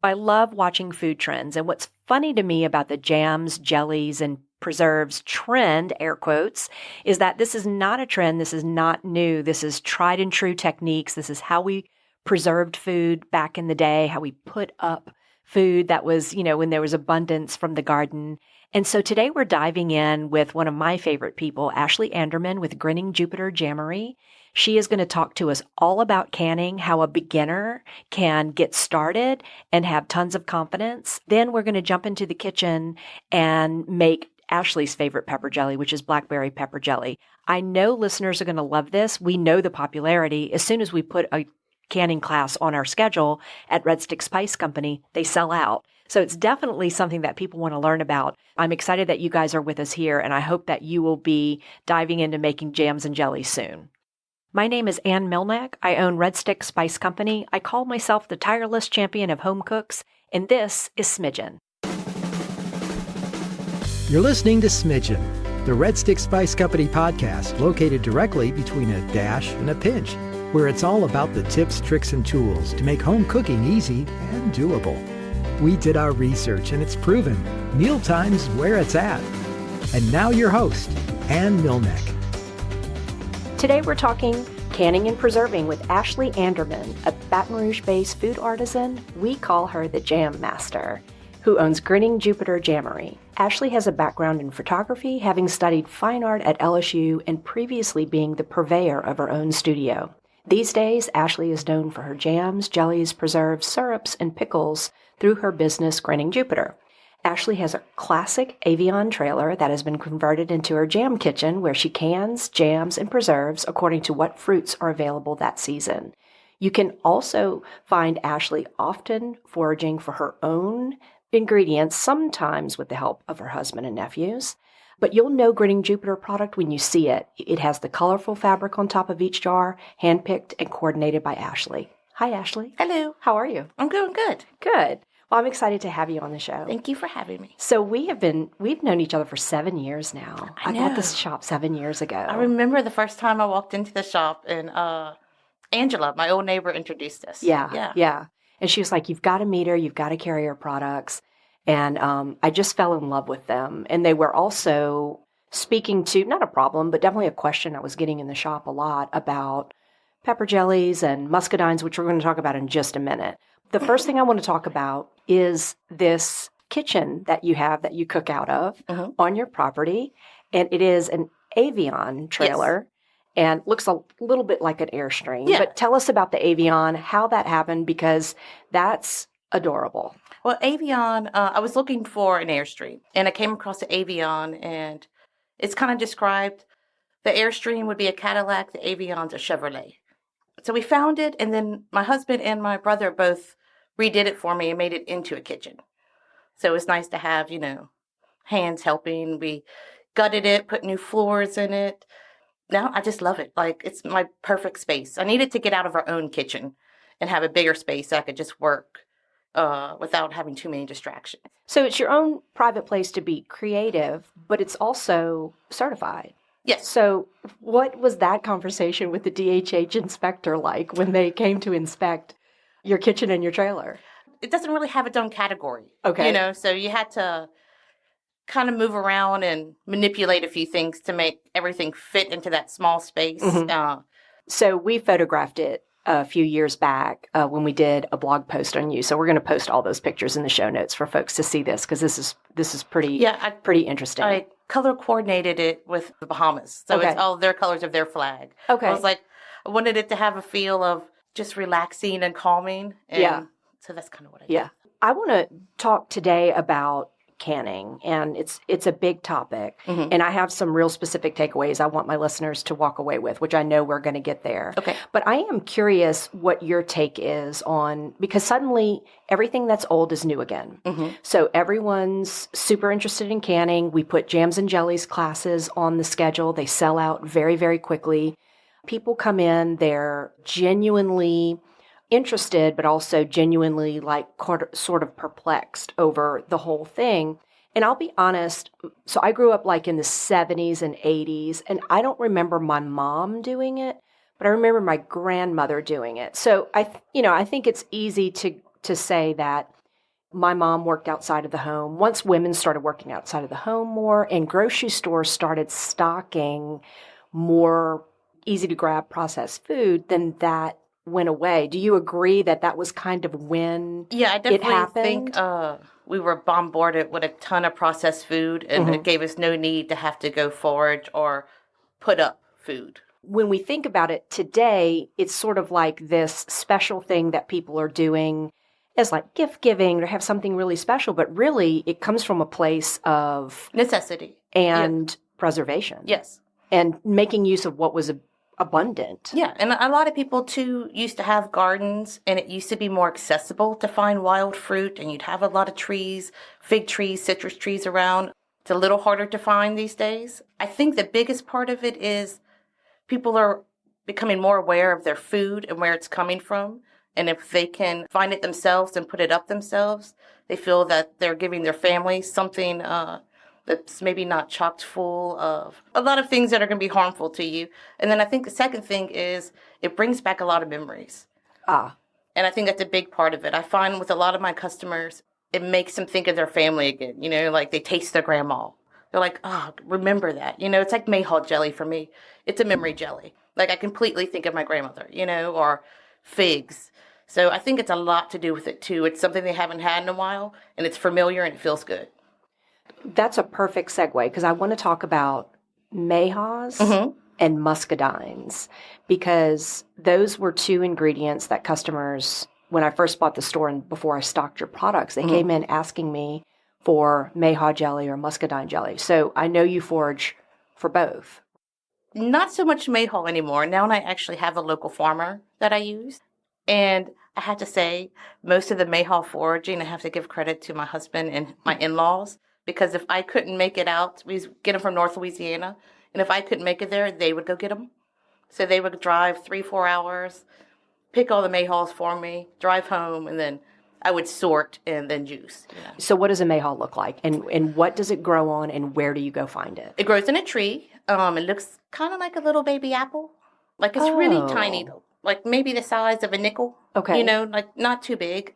I love watching food trends. And what's funny to me about the jams, jellies, and preserves trend, air quotes, is that this is not a trend. This is not new. This is tried and true techniques. This is how we preserved food back in the day, how we put up food that was, when there was abundance from the garden. And so today we're diving in with one of my favorite people, Ashley Andermann with Grinning Jupiter Jammery. She is going to talk to us all about canning, how a beginner can get started and have tons of confidence. Then we're going to jump into the kitchen and make Ashley's favorite pepper jelly, which is blackberry pepper jelly. I know listeners are going to love this. We know the popularity. As soon as we put a canning class on our schedule at Red Stick Spice Company, they sell out. So it's definitely something that people want to learn about. I'm excited that you guys are with us here, and I hope that you will be diving into making jams and jellies soon. My name is Ann Milneck. I own Red Stick Spice Company. I call myself the tireless champion of home cooks, and this is Smidgen. You're listening to Smidgen, the Red Stick Spice Company podcast located directly between a dash and a pinch, where it's all about the tips, tricks, and tools to make home cooking easy and doable. We did our research, and it's proven mealtime's where it's at. And now your host, Ann Milneck. Today we're talking canning and preserving with Ashley Andermann, a Baton Rouge-based food artisan. We call her the Jam Master, who owns Grinning Jupiter Jammery. Ashley has a background in photography, having studied fine art at LSU and previously being the purveyor of her own studio. These days, Ashley is known for her jams, jellies, preserves, syrups, and pickles through her business, Grinning Jupiter. Ashley has a classic Avion trailer that has been converted into her jam kitchen where she cans, jams, and preserves according to what fruits are available that season. You can also find Ashley often foraging for her own ingredients, sometimes with the help of her husband and nephews. But you'll know Grinning Jupiter product when you see it. It has the colorful fabric on top of each jar, handpicked and coordinated by Ashley. Hi, Ashley. Hello. How are you? I'm doing good. Good. Well, I'm excited to have you on the show. Thank you for having me. So we've known each other for 7 years now. I know. got this shop 7 years ago. I remember the first time I walked into the shop and Angela, my old neighbor, introduced us. Yeah. And she was like, you've got to meet her. You've got to carry her products. And I just fell in love with them. And they were also speaking to, not a problem, but definitely a question I was getting in the shop a lot about pepper jellies and muscadines, which we're going to talk about in just a minute. The first thing I want to talk about is this kitchen that you have that you cook out of on your property. And it is an Avion trailer. Yes. And looks a little bit like an Airstream. Yeah. But tell us about the Avion, how that happened, because that's adorable. Well, Avion, I was looking for an Airstream, and I came across the Avion, and it's kind of described. The Airstream would be a Cadillac, the Avion's a Chevrolet. So we found it, and then my husband and my brother both redid it for me and made it into a kitchen. So it was nice to have, hands helping. We gutted it, put new floors in it. Now I just love it. Like, it's my perfect space. I needed to get out of our own kitchen and have a bigger space so I could just work without having too many distractions. So it's your own private place to be creative, but it's also certified. Yes. So what was that conversation with the DHH inspector like when they came to inspect your kitchen and your trailer? It doesn't really have its own category. Okay. So you had to kind of move around and manipulate a few things to make everything fit into that small space. Mm-hmm. So we photographed it a few years back when we did a blog post on you. So we're going to post all those pictures in the show notes for folks to see this, because this is pretty pretty interesting. I color coordinated it with the Bahamas. So It's all their colors of their flag. Okay. I was like, I wanted it to have a feel of just relaxing and calming. And so that's kind of what I did. Yeah. I want to talk today about canning, and it's a big topic. Mm-hmm. And I have some real specific takeaways I want my listeners to walk away with, which I know we're going to get there. Okay. But I am curious what your take is on, because suddenly everything that's old is new again. Mm-hmm. So everyone's super interested in canning. We put jams and jellies classes on the schedule. They sell out very, very quickly. People come in, they're genuinely interested, but also genuinely sort of perplexed over the whole thing. And I'll be honest, so I grew up in the 70s and 80s, and I don't remember my mom doing it, but I remember my grandmother doing it. So I think it's easy to say that My mom worked outside of the home. Once women started working outside of the home more and grocery stores started stocking more easy to grab processed food, then that went away. Do you agree that that was kind of when Yeah, I it definitely happened? think we were bombarded with a ton of processed food, and it gave us no need to have to go forage or put up food. When we think about it today, it's sort of like this special thing that people are doing as like gift giving or have something really special, but really it comes from a place of Necessity. and preservation Yes. and making use of what was abundant. Yeah, and a lot of people too used to have gardens, and it used to be more accessible to find wild fruit, and you'd have a lot of trees, fig trees, citrus trees around. It's a little harder to find these days. I think the biggest part of it is people are becoming more aware of their food and where it's coming from. And if they can find it themselves and put it up themselves, they feel that they're giving their family something that's maybe not chocked full of a lot of things that are going to be harmful to you. And then I think the second thing is it brings back a lot of memories. And I think that's a big part of it. I find with a lot of my customers, it makes them think of their family again. You know, like they taste their grandma. They're like, oh, remember that. You know, it's like Mayhaw jelly for me. It's a memory jelly. Like I completely think of my grandmother, you know, or figs. So I think it's a lot to do with it too. It's something they haven't had in a while, and it's familiar and it feels good. That's a perfect segue because I want to talk about mayhaws and muscadines because those were two ingredients that customers, when I first bought the store and before I stocked your products, they came in asking me for mayhaw jelly or muscadine jelly. So I know you forage for both. Not so much mayhaw anymore. Now I actually have a local farmer that I use. And I have to say, most of the mayhaw foraging, I have to give credit to my husband and my in-laws. Because if I couldn't make it out, we get them from North Louisiana. And if I couldn't make it there, they would go get them. So they would drive 3-4 hours, pick all the mayhaws for me, drive home, and then I would sort and then juice. You know. So what does a mayhaw look like? And what does it grow on and where do you go find it? It grows in a tree. It looks kind of like a little baby apple. Like it's really tiny, like maybe the size of a nickel. Okay. You know, like not too big.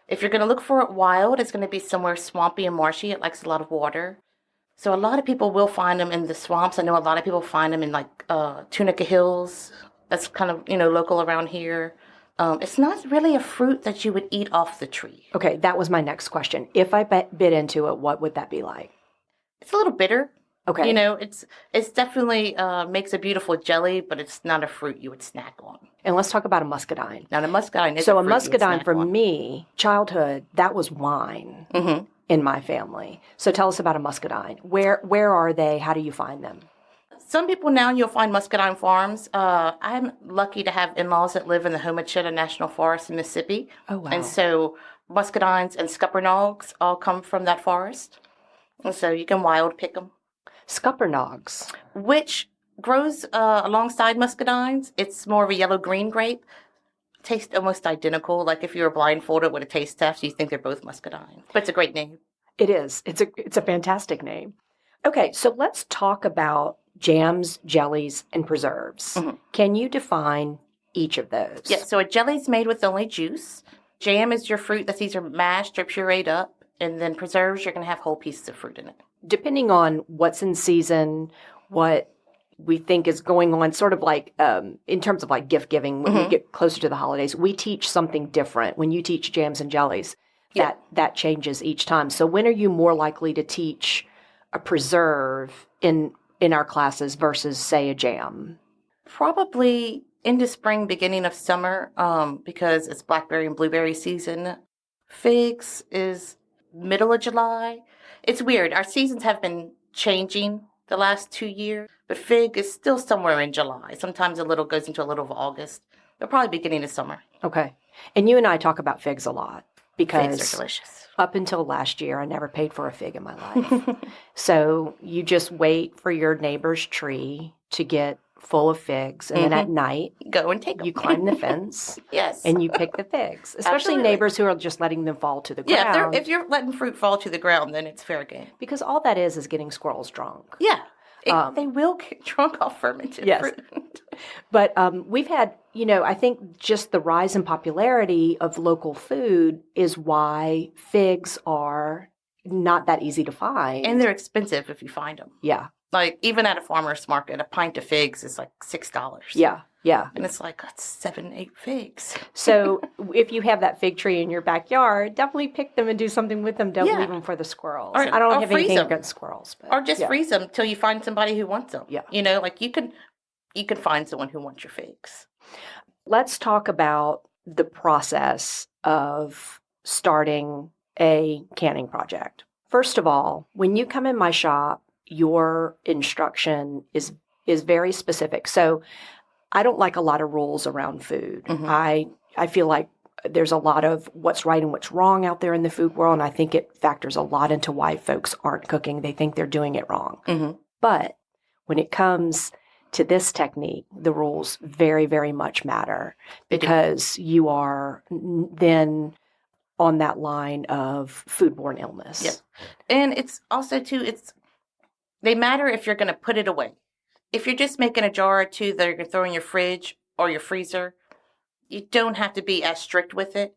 If you're going to look for it wild, it's going to be somewhere swampy and marshy. It likes a lot of water. So a lot of people will find them in the swamps. I know a lot of people find them in like Tunica Hills. That's kind of, you know, local around here. It's not really a fruit that you would eat off the tree. Okay, that was my next question. If I bit into it, what would that be like? It's a little bitter. Okay. You know, it's definitely makes a beautiful jelly, but it's not a fruit you would snack on. And let's talk about a muscadine. Now, the muscadine is So a a fruit you would muscadine snack for on. me, childhood, that was wine in my family. So tell us about a muscadine. Where are they? How do you find them? Some people now you'll find muscadine farms. I'm lucky to have in-laws that live in the Homachetta National Forest in Mississippi. Oh, wow. And so muscadines and scuppernongs all come from that forest. And so you can wild pick them. Scuppernongs. Which grows alongside muscadines. It's more of a yellow-green grape. Tastes almost identical. Like if you were blindfolded with a taste test, you think they're both muscadine. But it's a great name. It is. It's a fantastic name. Okay, so let's talk about jams, jellies, and preserves. Can you define each of those? Yeah, so a jelly's made with only juice. Jam is your fruit that's either mashed or pureed up. And then preserves, you're going to have whole pieces of fruit in it. Depending on what's in season, what we think is going on, sort of like in terms of like gift giving, when we get closer to the holidays, we teach something different. When you teach jams and jellies, that changes each time. So when are you more likely to teach a preserve in our classes versus, say, a jam? Probably into spring, beginning of summer, because it's blackberry and blueberry season. Figs is middle of July. It's weird. Our seasons have been changing the last 2 years, but fig is still somewhere in July. Sometimes a little goes into a little of August, but probably beginning of summer. Okay. And you and I talk about figs a lot because Figs are delicious. up until last year, I never paid for a fig in my life. So you just wait for your neighbor's tree to get full of figs, and then at night, Go and take them. you climb the fence Yes. and you pick the figs, especially Absolutely. neighbors who are just letting them fall to the Yeah, ground. if you're letting fruit fall to the ground, then it's fair game. Because all that is getting squirrels drunk. Yeah. They will get drunk off fermented Yes. fruit. But we've had, I think just the rise in popularity of local food is why figs are not that easy to find. And they're expensive if you find them. Yeah. Like, even at a farmer's market, a pint of figs is like $6. Yeah. Yeah. And it's like, that's 7-8 figs. So if you have that fig tree in your backyard, definitely pick them and do something with them. Don't leave them for the squirrels. Or, I don't have freeze anything them. against squirrels. But, or just freeze them till you find somebody who wants them. Yeah. Like you can find someone who wants your figs. Let's talk about the process of starting a canning project. First of all, when you come in my shop, your instruction is very specific. So I don't like a lot of rules around food. Mm-hmm. I feel like there's a lot of what's right and what's wrong out there in the food world, and I think it factors a lot into why folks aren't cooking. They think they're doing it wrong. Mm-hmm. But when it comes to this technique, the rules very, very much matter because you are then on that line of foodborne illness. Yep. And it's also, too, they matter if you're going to put it away. If you're just making a jar or two that you're going to throw in your fridge or your freezer, you don't have to be as strict with it,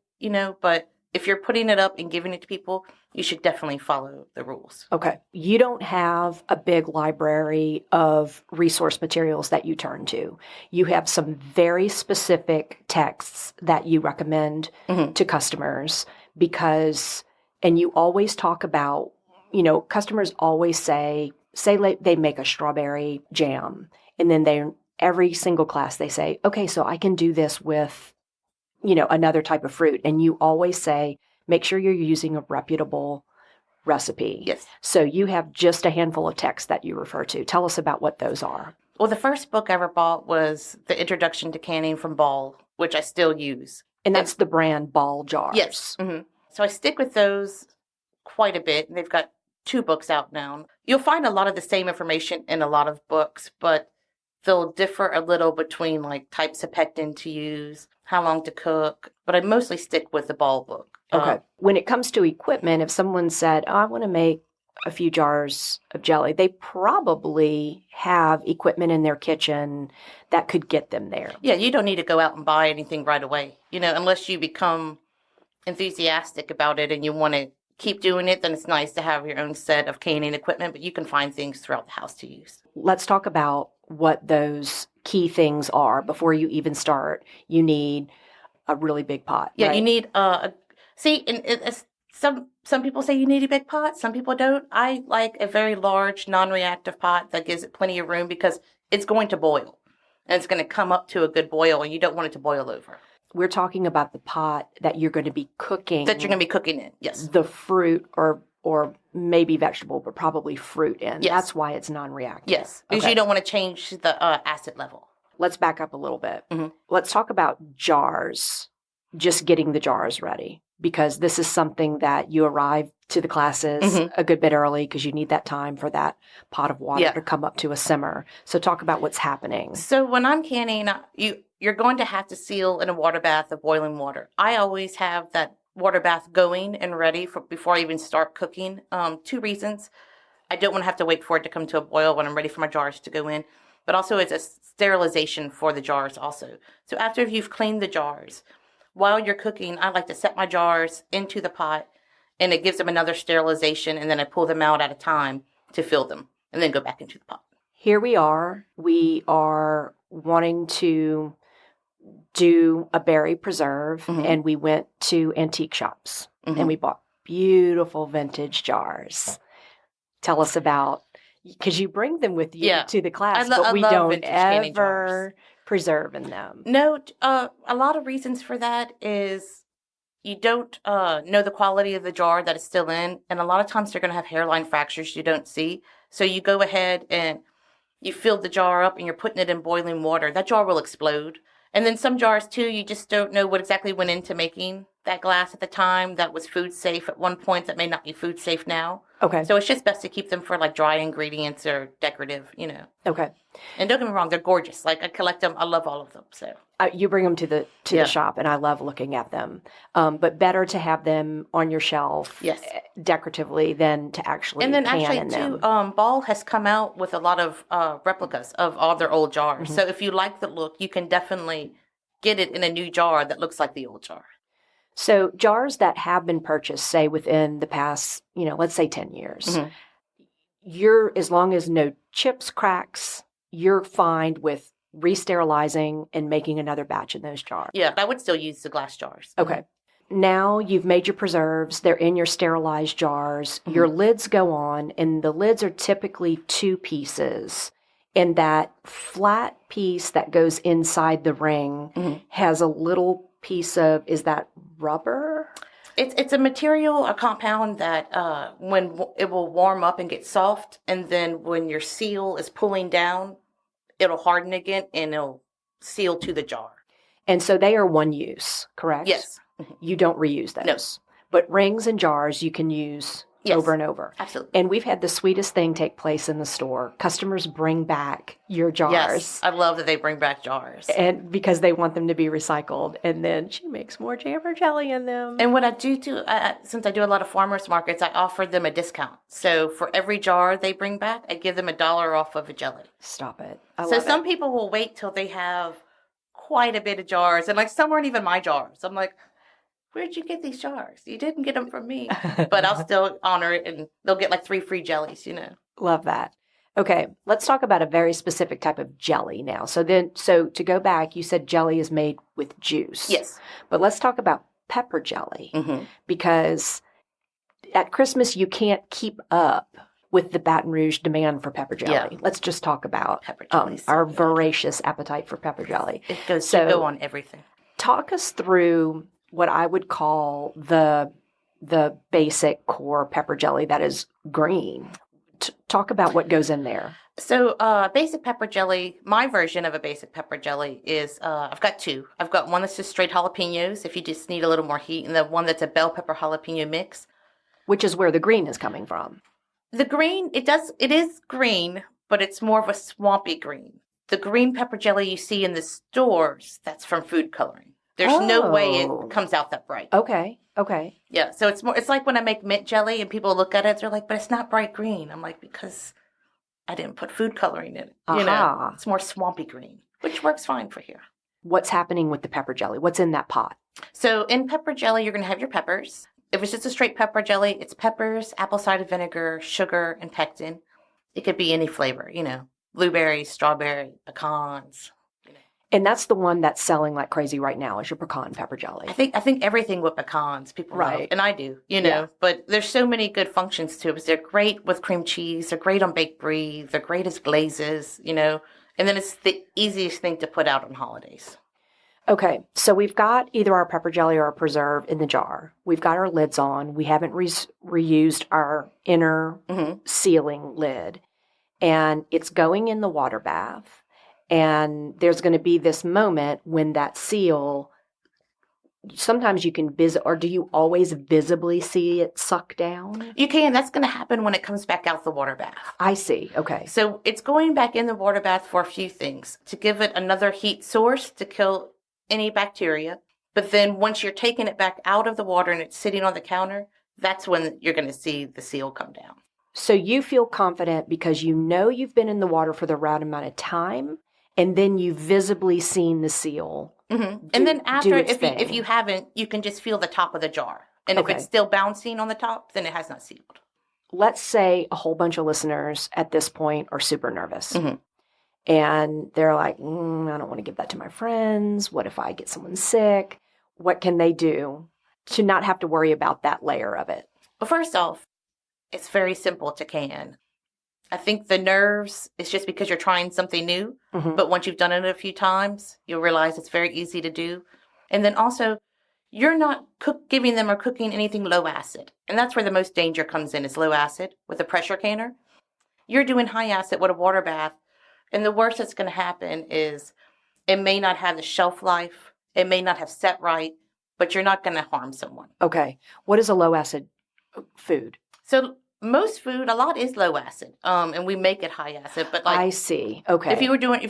but if you're putting it up and giving it to people, you should definitely follow the rules. Okay. You don't have a big library of resource materials that you turn to. You have some very specific texts that you recommend to customers because, and you always talk about, customers always say they make a strawberry jam, and then every single class they say, okay, so I can do this with, another type of fruit. And you always say, make sure you're using a reputable recipe. Yes. So you have just a handful of texts that you refer to. Tell us about what those are. Well, the first book I ever bought was The Introduction to Canning from Ball, which I still use. And that's the brand Ball Jars. Yes. Mm-hmm. So I stick with those quite a bit. And they've got 2 books out now. You'll find a lot of the same information in a lot of books, but they'll differ a little between like types of pectin to use, how long to cook. But I mostly stick with the Ball book. Okay. When it comes to equipment, if someone said, I want to make a few jars of jelly, they probably have equipment in their kitchen that could get them there. Yeah, you don't need to go out and buy anything right away. Unless you become enthusiastic about it and you want to keep doing it, then it's nice to have your own set of canning equipment, but you can find things throughout the house to use. Let's talk about what those key things are before you even start. You need a really big pot. Yeah, right? You need some people say you need a big pot, some people don't. I like a very large non-reactive pot that gives it plenty of room because it's going to boil and it's going to come up to a good boil and you don't want it to boil over. We're talking about the pot that you're going to be cooking. That you're going to be cooking in, yes. The fruit or maybe vegetable, but probably fruit in. Yes. That's why it's non-reactive. Yes, because you don't want to change the acid level. Let's back up a little bit. Mm-hmm. Let's talk about jars, just getting the jars ready, because this is something that you arrive to the classes a good bit early because you need that time for that pot of water to come up to a simmer. So talk about what's happening. So when I'm canning, you're going to have to seal in a water bath of boiling water. I always have that water bath going and ready before I even start cooking. 2 reasons. I don't want to have to wait for it to come to a boil when I'm ready for my jars to go in. But also it's a sterilization for the jars also. So after you've cleaned the jars, while you're cooking, I like to set my jars into the pot and it gives them another sterilization, and then I pull them out at a time to fill them and then go back into the pot. Here we are. We are wanting to do a berry preserve, and we went to antique shops and we bought beautiful vintage jars. Tell us about, because you bring them with you to the class, but we don't ever preserve in them. No, a lot of reasons for that is you don't know the quality of the jar that it's still in, and a lot of times they're going to have hairline fractures you don't see. So you go ahead and you fill the jar up and you're putting it in boiling water. That jar will explode. And then some jars too, you just don't know what exactly went into making that glass at the time that was food safe at one point that may not be food safe now. Okay. So it's just best to keep them for like dry ingredients or decorative, Okay. And don't get me wrong, they're gorgeous. Like I collect them. I love all of them. So You bring them to the shop, and I love looking at them. But better to have them on your shelf, Yes. decoratively, than to actually and then can actually in too, them. Ball has come out with a lot of replicas of all their old jars. So if you like the look, you can definitely get it in a new jar that looks like the old jar. So jars that have been purchased, say within the past, let's say 10 years, you're, as long as no chips, cracks, you're fine with re-sterilizing and making another batch in those jars. Yeah, I would still use the glass jars. Okay. Now you've made your preserves. They're in your sterilized jars. Your lids go on, and the lids are typically 2 pieces. And that flat piece that goes inside the ring has a little piece of, is that rubber? It's a material, a compound that when it will warm up and get soft, and then when your seal is pulling down, it'll harden again and it'll seal to the jar. And so they are one use, correct? Yes. You don't reuse those. No. But rings and jars you can use over and over. Absolutely. And we've had the sweetest thing take place in the store. Customers bring back your jars. Yes, I love that they bring back jars. And because they want them to be recycled. And then she makes more jam or jelly in them. And what I do too, since I do a lot of farmers markets, I offer them a discount. So for every jar they bring back, I give them $1 off of a jelly. Stop it. So some people will wait till they have quite a bit of jars. And like some aren't even my jars. I'm like, where'd you get these jars? You didn't get them from me. But I'll still honor it, and they'll get like 3 free jellies, Love that. Okay, let's talk about a very specific type of jelly now. So to go back, you said jelly is made with juice. Yes. But let's talk about pepper jelly, because at Christmas you can't keep up with the Baton Rouge demand for pepper jelly. Yeah. Let's just talk about Pepper jelly. our voracious appetite for pepper jelly. It goes to go on everything. Talk us through what I would call the basic core pepper jelly that is green. Talk about what goes in there. So basic pepper jelly, my version of a basic pepper jelly is, I've got 2. I've got one that's just straight jalapenos if you just need a little more heat, and the one that's a bell pepper jalapeno mix. Which is where the green is coming from. The green, it is green, but it's more of a swampy green. The green pepper jelly you see in the stores, that's from food coloring. There's no way it comes out that bright. Okay. Yeah, so it's like when I make mint jelly and people look at it, they're like, but it's not bright green. I'm like, because I didn't put food coloring in it. It's more swampy green, which works fine for here. What's happening with the pepper jelly? What's in that pot? So in pepper jelly, you're going to have your peppers. If it's just a straight pepper jelly, it's peppers, apple cider vinegar, sugar, and pectin. It could be any flavor, blueberries, strawberry, pecans. And that's the one that's selling like crazy right now, is your pecan pepper jelly. I think everything with pecans people love, and I do, Yeah. But there's so many good functions to it. They're great with cream cheese. They're great on baked brie. They're great as glazes, And then it's the easiest thing to put out on holidays. Okay, so we've got either our pepper jelly or our preserve in the jar. We've got our lids on. We haven't reused our inner sealing lid. And it's going in the water bath. And there's going to be this moment when that seal, sometimes you can visit, or do you always visibly see it suck down? You can. That's going to happen when it comes back out the water bath. I see. Okay. So it's going back in the water bath for a few things. To give it another heat source to kill any bacteria. But then once you're taking it back out of the water and it's sitting on the counter, that's when you're going to see the seal come down. So you feel confident because you've been in the water for the right amount of time. And then you've visibly seen the seal. And then after, if you haven't, you can just feel the top of the jar. And if it's still bouncing on the top, then it has not sealed. Let's say a whole bunch of listeners at this point are super nervous. And they're like, I don't want to give that to my friends. What if I get someone sick? What can they do to not have to worry about that layer of it? Well, first off, it's very simple to can. I think the nerves is just because you're trying something new. But once you've done it a few times, you'll realize it's very easy to do. And then also, you're not giving them or cooking anything low acid. And that's where the most danger comes in, is low acid with a pressure canner. You're doing high acid with a water bath. And the worst that's going to happen is it may not have the shelf life. It may not have set right. but you're not going to harm someone. Okay. What is a low acid food? So most food, a lot is low acid, and we make it high acid. But like, I see. Okay. if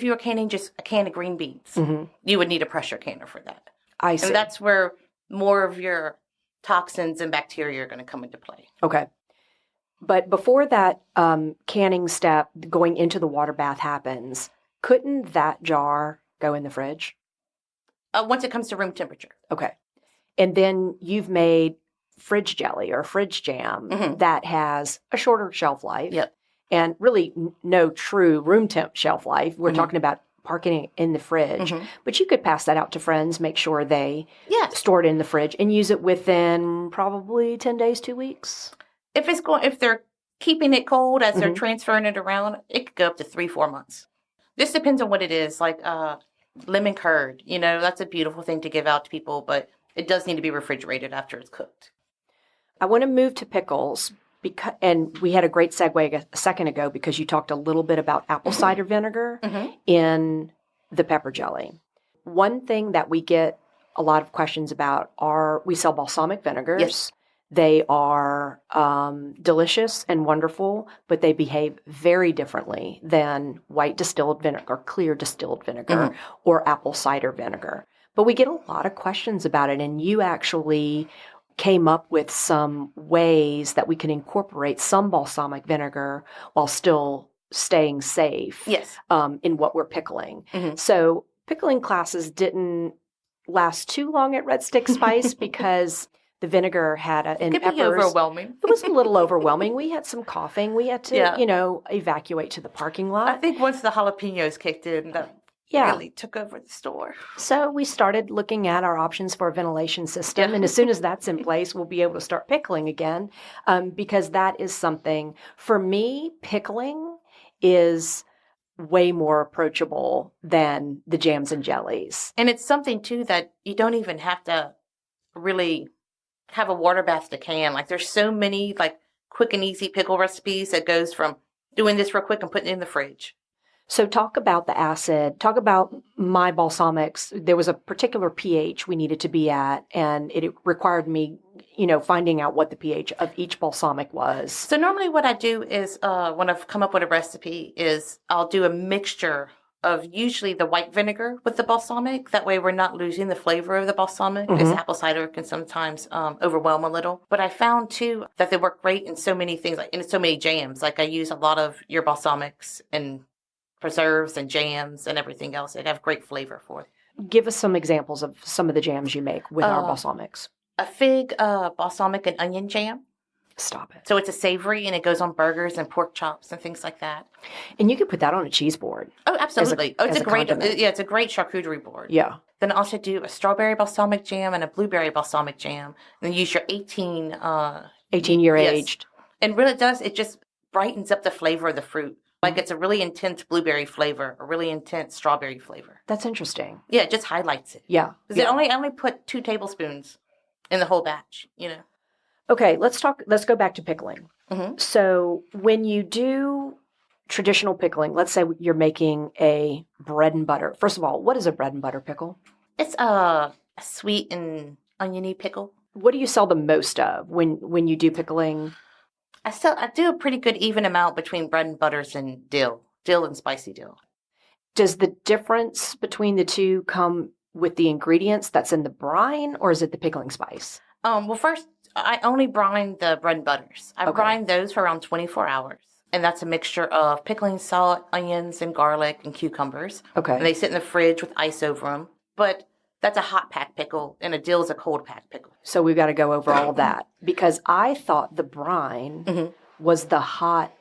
you were canning just a can of green beans, you would need a pressure canner for that. I see. And that's where more of your toxins and bacteria are going to come into play. Okay. But before that canning step, going into the water bath happens, couldn't that jar go in the fridge? Once it comes to room temperature. Okay. And then you've made fridge jelly or fridge jam that has a shorter shelf life. Yep. And really no true room temp shelf life. We're talking about parking it in the fridge. But you could pass that out to friends, make sure they store it in the fridge and use it within probably 10 days, 2 weeks. If they're keeping it cold as they're transferring it around, it could go up to 3-4 months. This depends on what it is. Like lemon curd, that's a beautiful thing to give out to people, but it does need to be refrigerated after it's cooked. I want to move to pickles, and we had a great segue a second ago because you talked a little bit about apple cider vinegar in the pepper jelly. One thing that we get a lot of questions about we sell balsamic vinegars. Yes. They are delicious and wonderful, but they behave very differently than white distilled vinegar, clear distilled vinegar, or apple cider vinegar. But we get a lot of questions about it, and you actually came up with some ways that we can incorporate some balsamic vinegar while still staying safe. Yes. In what we're pickling. So pickling classes didn't last too long at Red Stick Spice because the vinegar had it could be overwhelming. It was a little overwhelming. We had some coughing. We had to, evacuate to the parking lot. I think once the jalapenos kicked in, that really took over the store. So we started looking at our options for a ventilation system. And as soon as that's in place, we'll be able to start pickling again because that is something, for me, pickling is way more approachable than the jams and jellies. And it's something, too, that you don't even have to really have a water bath to can. Like, there's so many, like, quick and easy pickle recipes that goes from doing this real quick and putting it in the fridge. So talk about the acid. Talk about my balsamics. There was a particular pH we needed to be at, and it required me, finding out what the pH of each balsamic was. So normally what I do is when I've come up with a recipe is I'll do a mixture of usually the white vinegar with the balsamic. That way we're not losing the flavor of the balsamic. This apple cider can sometimes overwhelm a little. But I found, too, that they work great in so many things, like in so many jams. Like I use a lot of your balsamics and preserves and jams and everything else. They have great flavor for it. Give us some examples of some of the jams you make with our balsamics. A fig balsamic and onion jam. Stop it. So it's a savory and it goes on burgers and pork chops and things like that. And you could put that on a cheese board. Oh, absolutely. It's a great condiment. it's a great charcuterie board. Yeah. Then I also do a strawberry balsamic jam and a blueberry balsamic jam. And then use your 18-year aged. And really it just brightens up the flavor of the fruit. Like it's a really intense blueberry flavor, a really intense strawberry flavor. That's interesting. Yeah, it just highlights it. Yeah. Because I only put 2 tablespoons in the whole batch, Okay, let's go back to pickling. So when you do traditional pickling, let's say you're making a bread and butter. First of all, what is a bread and butter pickle? It's a sweet and oniony pickle. What do you sell the most of when you do pickling? I do a pretty good even amount between bread and butters and dill and spicy dill. Does the difference between the two come with the ingredients that's in the brine, or is it the pickling spice? Well, first, I only brine the bread and butters. I brine those for around 24 hours. And that's a mixture of pickling salt, onions, and garlic, and cucumbers. Okay. And they sit in the fridge with ice over them. But that's a hot pack pickle, and a dill is a cold pack pickle. So we've got to go over all of that. Because I thought the brine was the hot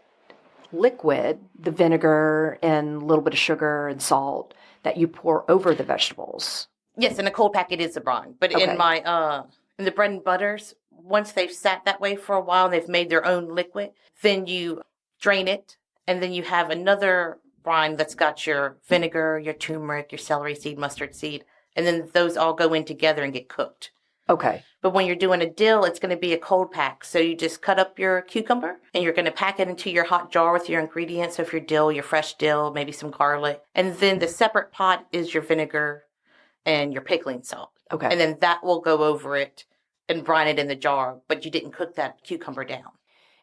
liquid, the vinegar and a little bit of sugar and salt that you pour over the vegetables. Yes, in a cold pack it is the brine. But in my in the bread and butters, once they've sat that way for a while and they've made their own liquid, then you drain it, and then you have another brine that's got your vinegar, your turmeric, your celery seed, mustard seed, and then those all go in together and get cooked. Okay. But when you're doing a dill, it's going to be a cold pack. So you just cut up your cucumber, and you're going to pack it into your hot jar with your ingredients. So if your dill, your fresh dill, maybe some garlic. And then the separate pot is your vinegar and your pickling salt. Okay. And then that will go over it and brine it in the jar, but you didn't cook that cucumber down.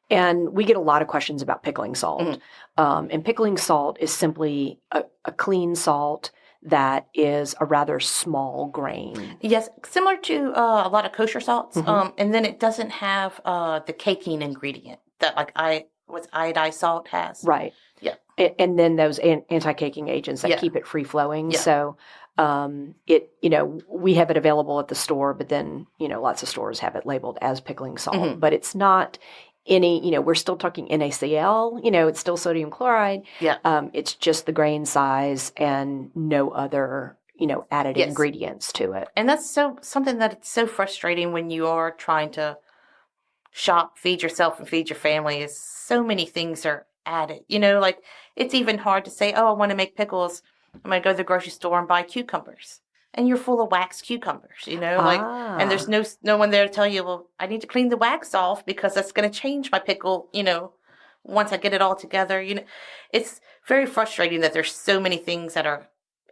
And we get a lot of questions about pickling salt. And pickling salt is simply a clean salt that is a rather small grain. Yes, similar to a lot of kosher salts. And then it doesn't have the caking ingredient that what iodized salt has. Right. Yeah. And then those anti-caking agents that keep it free flowing. Yeah. So we have it available at the store, but then, lots of stores have it labeled as pickling salt. But it's not any, we're still talking NaCl, it's still sodium chloride. Yeah. It's just the grain size and no other, added ingredients to it. And that's something that it's so frustrating when you are trying to shop, feed yourself and feed your family, is so many things are added. It's even hard to say, oh, I want to make pickles. I'm going to go to the grocery store and buy cucumbers. And you're full of wax cucumbers, and there's no one there to tell you, well, I need to clean the wax off because that's going to change my pickle, once I get it all together. It's very frustrating that there's so many things that are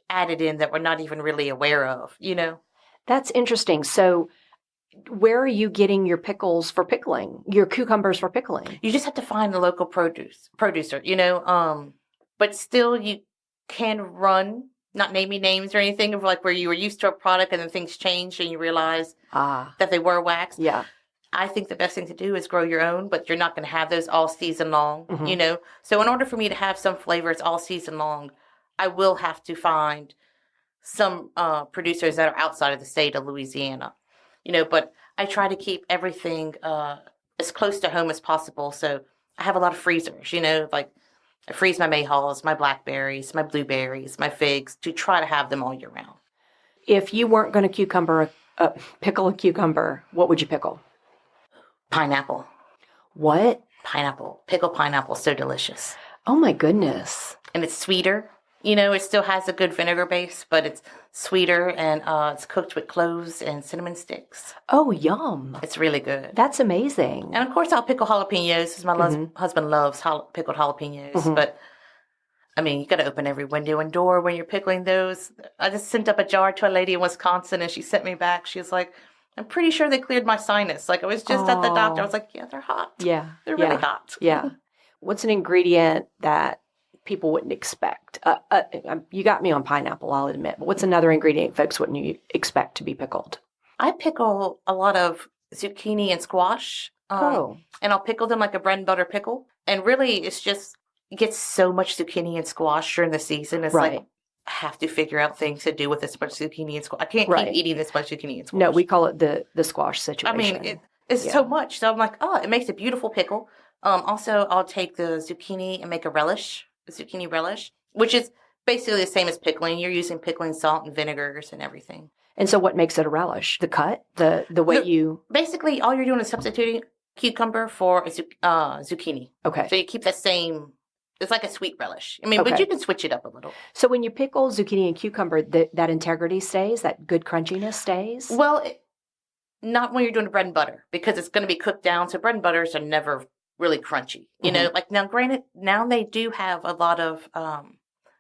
added in that we're not even really aware of, That's interesting. So where are you getting your pickles for pickling, your cucumbers for pickling? You just have to find the local producer, but still you can run, not naming names or anything, of where you were used to a product and then things changed and you realize that they were wax. Yeah. I think the best thing to do is grow your own, but you're not going to have those all season long, So in order for me to have some flavors all season long, I will have to find some producers that are outside of the state of Louisiana, but I try to keep everything as close to home as possible. So I have a lot of freezers, I freeze my mayhaws, my blackberries, my blueberries, my figs, to try to have them all year round. If you weren't going to pickle a cucumber, what would you pickle? Pineapple. What? Pineapple. Pickled pineapple. So delicious. Oh, my goodness. And it's sweeter. It still has a good vinegar base, but it's sweeter, and it's cooked with cloves and cinnamon sticks. Oh, yum. It's really good. That's amazing. And, of course, I'll pickle jalapenos because my husband loves pickled jalapenos. But, you got to open every window and door when you're pickling those. I just sent up a jar to a lady in Wisconsin, and she sent me back. She was like, I'm pretty sure they cleared my sinus. I was just at the doctor. I was like, yeah, they're hot. Yeah. They're really hot. Yeah. What's an ingredient that people wouldn't expect? You got me on pineapple, I'll admit. But what's another ingredient folks wouldn't expect to be pickled? I pickle a lot of zucchini and squash. And I'll pickle them like a bread and butter pickle. And really, it's just, you get so much zucchini and squash during the season. It's I have to figure out things to do with this much zucchini and squash. I can't keep eating this much zucchini and squash. No, we call it the squash situation. It's so much. So I'm like, it makes a beautiful pickle. Also, I'll take the zucchini and make a zucchini relish, which is basically the same as pickling. You're using pickling salt and vinegars and everything. And so what makes it a relish? The cut? The way you... Basically, all you're doing is substituting cucumber for a zucchini. Okay. So you keep the same... It's like a sweet relish. But you can switch it up a little. So when you pickle zucchini and cucumber, that integrity stays? That good crunchiness stays? Well, not when you're doing bread and butter, because it's going to be cooked down. So bread and butters are never really crunchy. Now, granted, now they do have a lot of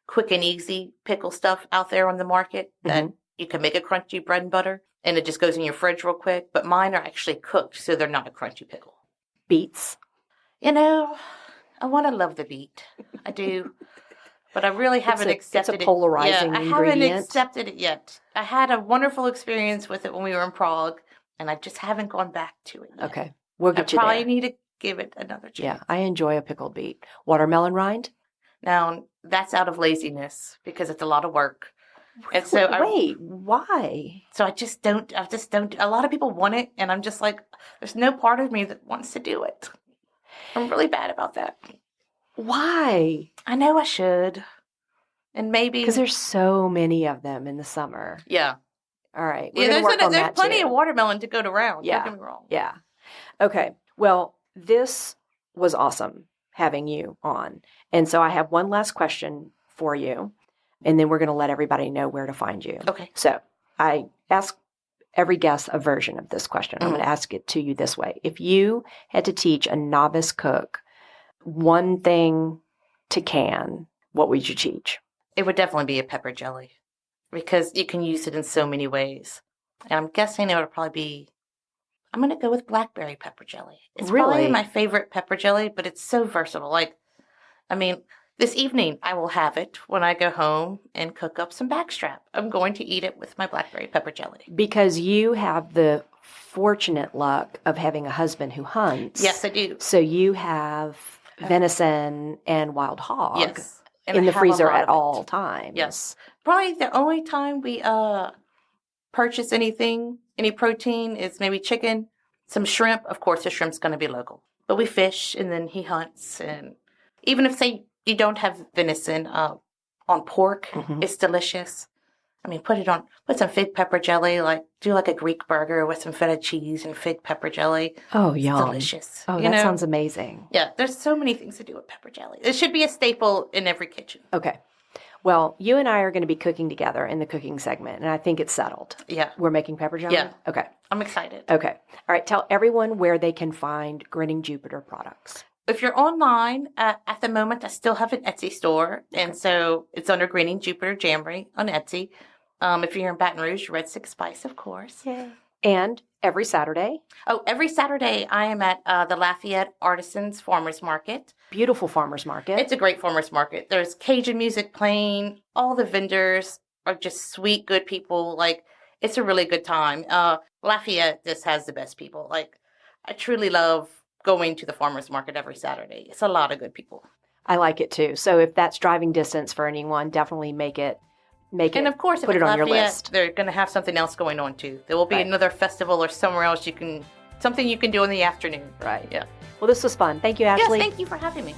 quick and easy pickle stuff out there on the market that you can make a crunchy bread and butter, and it just goes in your fridge real quick. But mine are actually cooked, so they're not a crunchy pickle. Beets? I want to love the beet. I do. But I really haven't accepted it. It's a polarizing ingredient. I haven't accepted it yet. I had a wonderful experience with it when we were in Prague, and I just haven't gone back to it yet. Okay. We'll get you there. I probably need to give it another chance. Yeah, I enjoy a pickled beet. Watermelon rind? Now, that's out of laziness because it's a lot of work. And so why? So I just don't. A lot of people want it, and I'm just like, there's no part of me that wants to do it. I'm really bad about that. Why? I know I should. And maybe... Because there's so many of them in the summer. Yeah. All right. There's plenty of watermelon to go around. Yeah. Don't get me wrong. Yeah. Okay. Well, this was awesome having you on. And so I have one last question for you, and then we're going to let everybody know where to find you. Okay. So I ask every guest a version of this question. I'm going to ask it to you this way. If you had to teach a novice cook one thing to can, what would you teach? It would definitely be a pepper jelly because you can use it in so many ways. And I'm guessing it would probably be, I'm going to go with blackberry pepper jelly. It's Really? probably my favorite pepper jelly, but it's so versatile. This evening I will have it when I go home and cook up some backstrap. I'm going to eat it with my blackberry pepper jelly. Because you have the fortunate luck of having a husband who hunts. Yes, I do. So you have venison and wild hog Yes. And in I the have a freezer lot at of it. all times. Yes. Probably the only time we purchase anything, any protein, is maybe chicken, some shrimp. Of course, the shrimp's going to be local. But we fish, and then he hunts. And even if, say, you don't have venison on pork, it's delicious. Put some fig pepper jelly, do like a Greek burger with some feta cheese and fig pepper jelly. Oh, It's yum. delicious. Oh, that sounds amazing. Yeah, there's so many things to do with pepper jelly. It should be a staple in every kitchen. Okay. Well, you and I are going to be cooking together in the cooking segment, and I think it's settled. Yeah. We're making pepper jelly? Yeah. Okay. I'm excited. Okay. All right. Tell everyone where they can find Grinning Jupiter products. If you're online, at the moment, I still have an Etsy store. And so it's under Grinning Jupiter Jamboree on Etsy. If you're in Baton Rouge, Red Six Spice, of course. Yay. And every Saturday. Oh, every Saturday I am at the Lafayette Artisans Farmers Market. Beautiful farmers market. It's a great farmers market. There's Cajun music playing. All the vendors are just sweet, good people. It's a really good time. Lafayette just has the best people. I truly love going to the farmers market every Saturday. It's a lot of good people. I like it too. So if that's driving distance for anyone, definitely make it. And of course, if put it it's on your Lafayette, list. they're going to have something else going on too. There will be Right. another festival or somewhere else something you can do in the afternoon. Right. Yeah. Well, this was fun. Thank you, Ashley. Yes, thank you for having me.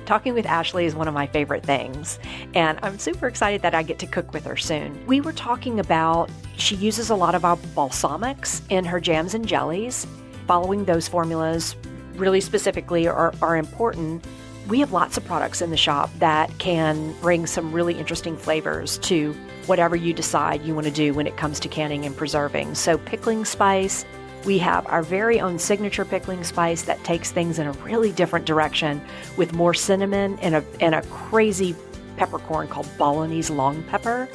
Talking with Ashley is one of my favorite things, and I'm super excited that I get to cook with her soon. We were talking about she uses a lot of our balsamics in her jams and jellies. Following those formulas really specifically are important. We have lots of products in the shop that can bring some really interesting flavors to whatever you decide you want to do when it comes to canning and preserving. So pickling spice, we have our very own signature pickling spice that takes things in a really different direction with more cinnamon and a crazy peppercorn called Balinese long pepper.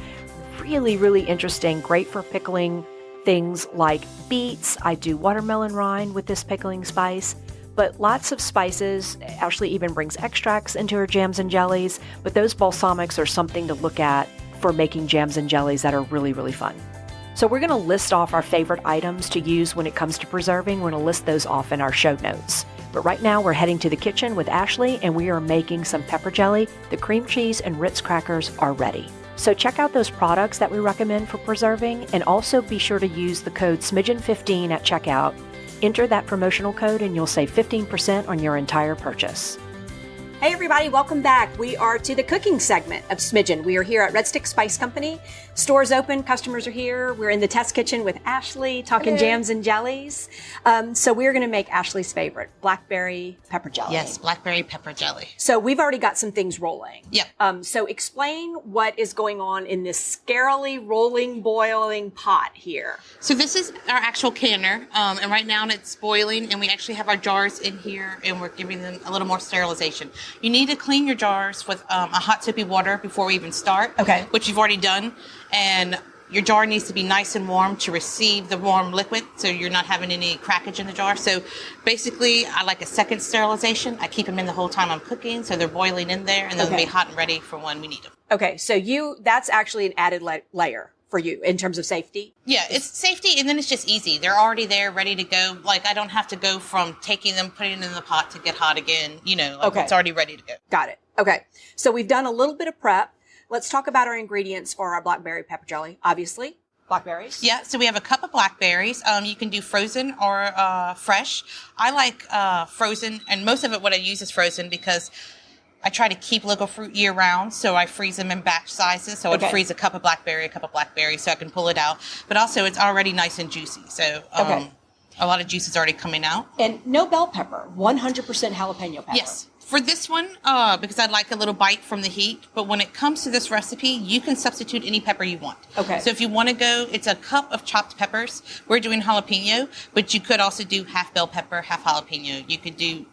Really, really interesting. Great for pickling things like beets. I do watermelon rind with this pickling spice. But lots of spices. Ashley even brings extracts into her jams and jellies. But those balsamics are something to look at for making jams and jellies that are really, really fun. So we're going to list off our favorite items to use when it comes to preserving. We're going to list those off in our show notes. But right now we're heading to the kitchen with Ashley and we are making some pepper jelly. The cream cheese and Ritz crackers are ready. So check out those products that we recommend for preserving and also be sure to use the code Smidgen15 at checkout. Enter that promotional code and you'll save 15% on your entire purchase. Hey everybody, welcome back. We are to the cooking segment of Smidgen. We are here at Red Stick Spice Company. Stores open, customers are here. We're in the test kitchen with Ashley, talking jams and jellies. So we're going to make Ashley's favorite, blackberry pepper jelly. Yes, blackberry pepper jelly. So we've already got some things rolling. Yep. So explain what is going on in this scarily rolling, boiling pot here. So this is our actual canner, and right now it's boiling, and we actually have our jars in here, and we're giving them a little more sterilization. You need to clean your jars with a hot soapy water before we even start, which you've already done, and your jar needs to be nice and warm to receive the warm liquid, so you're not having any crackage in the jar. So basically, I like a second sterilization. I keep them in the whole time I'm cooking, so they're boiling in there, and they'll be hot and ready for when we need them. Okay, so that's actually an added layer for you in terms of safety? Yeah, it's safety, and then it's just easy. They're already there, ready to go. I don't have to go from taking them, putting them in the pot to get hot again. It's already ready to go. Got it. Okay, so we've done a little bit of prep. Let's talk about our ingredients for our blackberry pepper jelly. Obviously, blackberries. Yeah, so we have a cup of blackberries. You can do frozen or fresh. I like frozen, and most of it what I use is frozen because I try to keep local fruit year round, so I freeze them in batch sizes. So I'd freeze a cup of blackberry so I can pull it out. But also, it's already nice and juicy, so a lot of juice is already coming out. And no bell pepper, 100% jalapeno pepper. Yes. For this one, because I'd like a little bite from the heat, but when it comes to this recipe, you can substitute any pepper you want. Okay. So if you want to go, it's a cup of chopped peppers. We're doing jalapeno, but you could also do half bell pepper, half jalapeno. You could do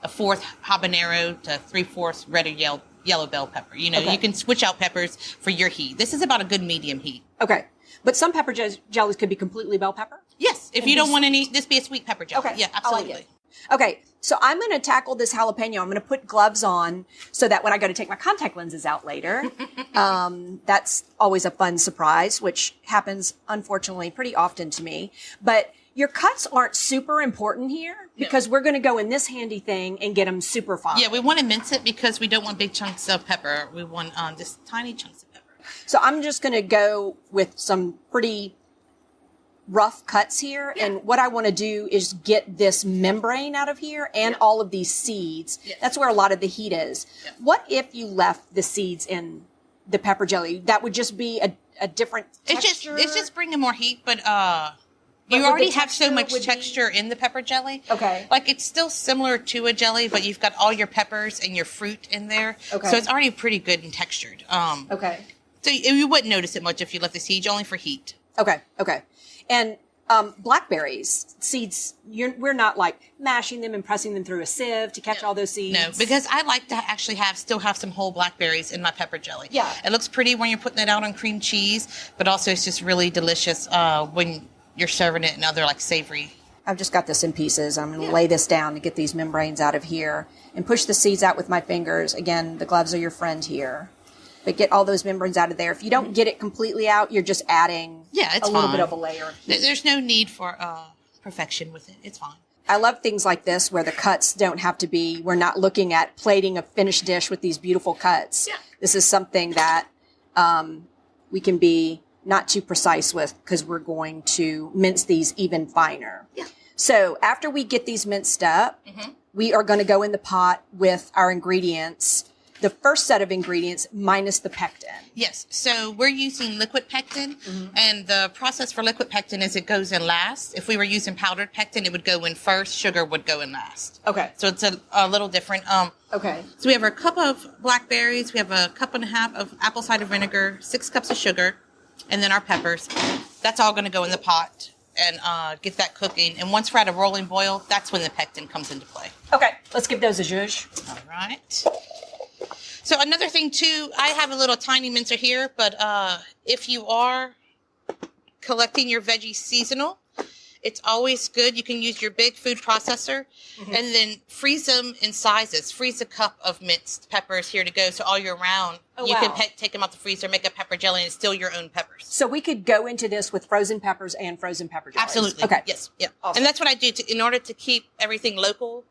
a fourth habanero to 3/4 red or yellow bell pepper. You can switch out peppers for your heat. This is about a good medium heat. Okay. But some pepper jellies could be completely bell pepper? Yes, if you don't want any, this be a sweet pepper jelly. Okay. Yeah, I like absolutely. it. Okay, so I'm going to tackle this jalapeno. I'm going to put gloves on so that when I go to take my contact lenses out later, that's always a fun surprise, which happens, unfortunately, pretty often to me. But your cuts aren't super important here because we're going to go in this handy thing and get them super fine. Yeah, we want to mince it because we don't want big chunks of pepper. We want just tiny chunks of pepper. So I'm just going to go with some pretty rough cuts here. Yeah. And what I want to do is get this membrane out of here and all of these seeds. Yes. That's where a lot of the heat is. Yeah. What if you left the seeds in the pepper jelly? That would just be a different texture? It's just bringing more heat, but you already have so much texture in the pepper jelly. Okay. Like, it's still similar to a jelly, but you've got all your peppers and your fruit in there. Okay. So it's already pretty good and textured. Okay. So you wouldn't notice it much if you left the seeds, only for heat. Okay. Okay. And blackberries, seeds, we're not like mashing them and pressing them through a sieve to catch all those seeds. No, because I like to actually still have some whole blackberries in my pepper jelly. Yeah. It looks pretty when you're putting it out on cream cheese, but also it's just really delicious when you're serving it in other like savory. I've just got this in pieces. I'm going to lay this down to get these membranes out of here and push the seeds out with my fingers. Again, the gloves are your friend here. But get all those membranes out of there. If you don't get it completely out, you're just adding a little bit of a layer. There's no need for perfection with it. It's fine. I love things like this where the cuts don't have to be, we're not looking at plating a finished dish with these beautiful cuts. Yeah. This is something that we can be not too precise with because we're going to mince these even finer. Yeah. So after we get these minced up, we are going to go in the pot with our ingredients. The first set of ingredients minus the pectin. Yes. So we're using liquid pectin, and the process for liquid pectin is it goes in last. If we were using powdered pectin, it would go in first. Sugar would go in last. Okay. So it's a little different. Okay. So we have a cup of blackberries. We have a cup and a half of apple cider vinegar, 6 cups of sugar, and then our peppers. That's all going to go in the pot and get that cooking. And once we're at a rolling boil, that's when the pectin comes into play. Okay. Let's give those a zhuzh. All right. So another thing, too, I have a little tiny mincer here, but if you are collecting your veggies seasonal, it's always good. You can use your big food processor and then freeze them in sizes. Freeze a cup of minced peppers here to go, so all year round you can take them out the freezer, make a pepper jelly, and it's still your own peppers. So we could go into this with frozen peppers and frozen pepper jellies. Absolutely. Okay. Yes. Yeah. Awesome. And that's what I do in order to keep everything local.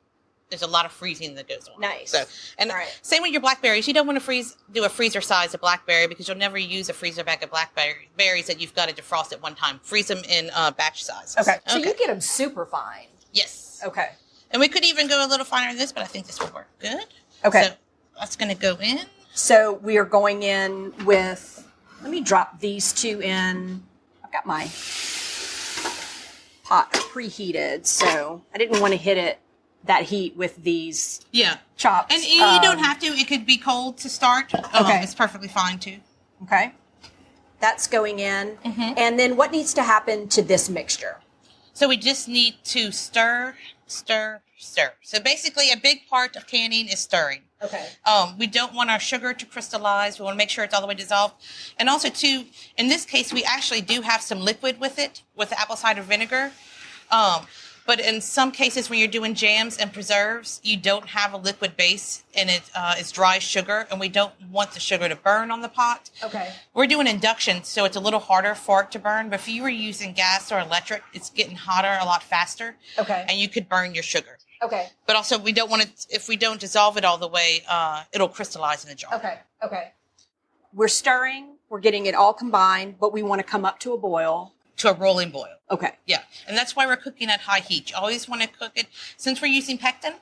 There's a lot of freezing that goes on. Nice. So, and same with your blackberries. You don't want to do a freezer size of blackberry because you'll never use a freezer bag of blackberries that you've got to defrost at one time. Freeze them in batch sizes. Okay. So you get them super fine. Yes. Okay. And we could even go a little finer than this, but I think this will work good. Okay. So that's going to go in. So we are going in with, let me drop these two in. I've got my pot preheated, so I didn't want to hit it that heat with these chops. And you don't have to. It could be cold to start. Okay. It's perfectly fine, too. Okay. That's going in. And then what needs to happen to this mixture? So we just need to stir. So basically, a big part of canning is stirring. Okay. We don't want our sugar to crystallize. We want to make sure it's all the way dissolved. And also, too, in this case, we actually do have some liquid with it, with the apple cider vinegar. But in some cases, when you're doing jams and preserves, you don't have a liquid base, and it's dry sugar, and we don't want the sugar to burn on the pot. Okay. We're doing induction, so it's a little harder for it to burn. But if you were using gas or electric, it's getting hotter a lot faster. Okay. And you could burn your sugar. Okay. But also, we don't want it, if we don't dissolve it all the way, it'll crystallize in the jar. Okay. We're stirring. We're getting it all combined, but we want to come up to a boil. To a rolling boil. Okay. Yeah. And that's why we're cooking at high heat. You always want to cook it. Since we're using pectin,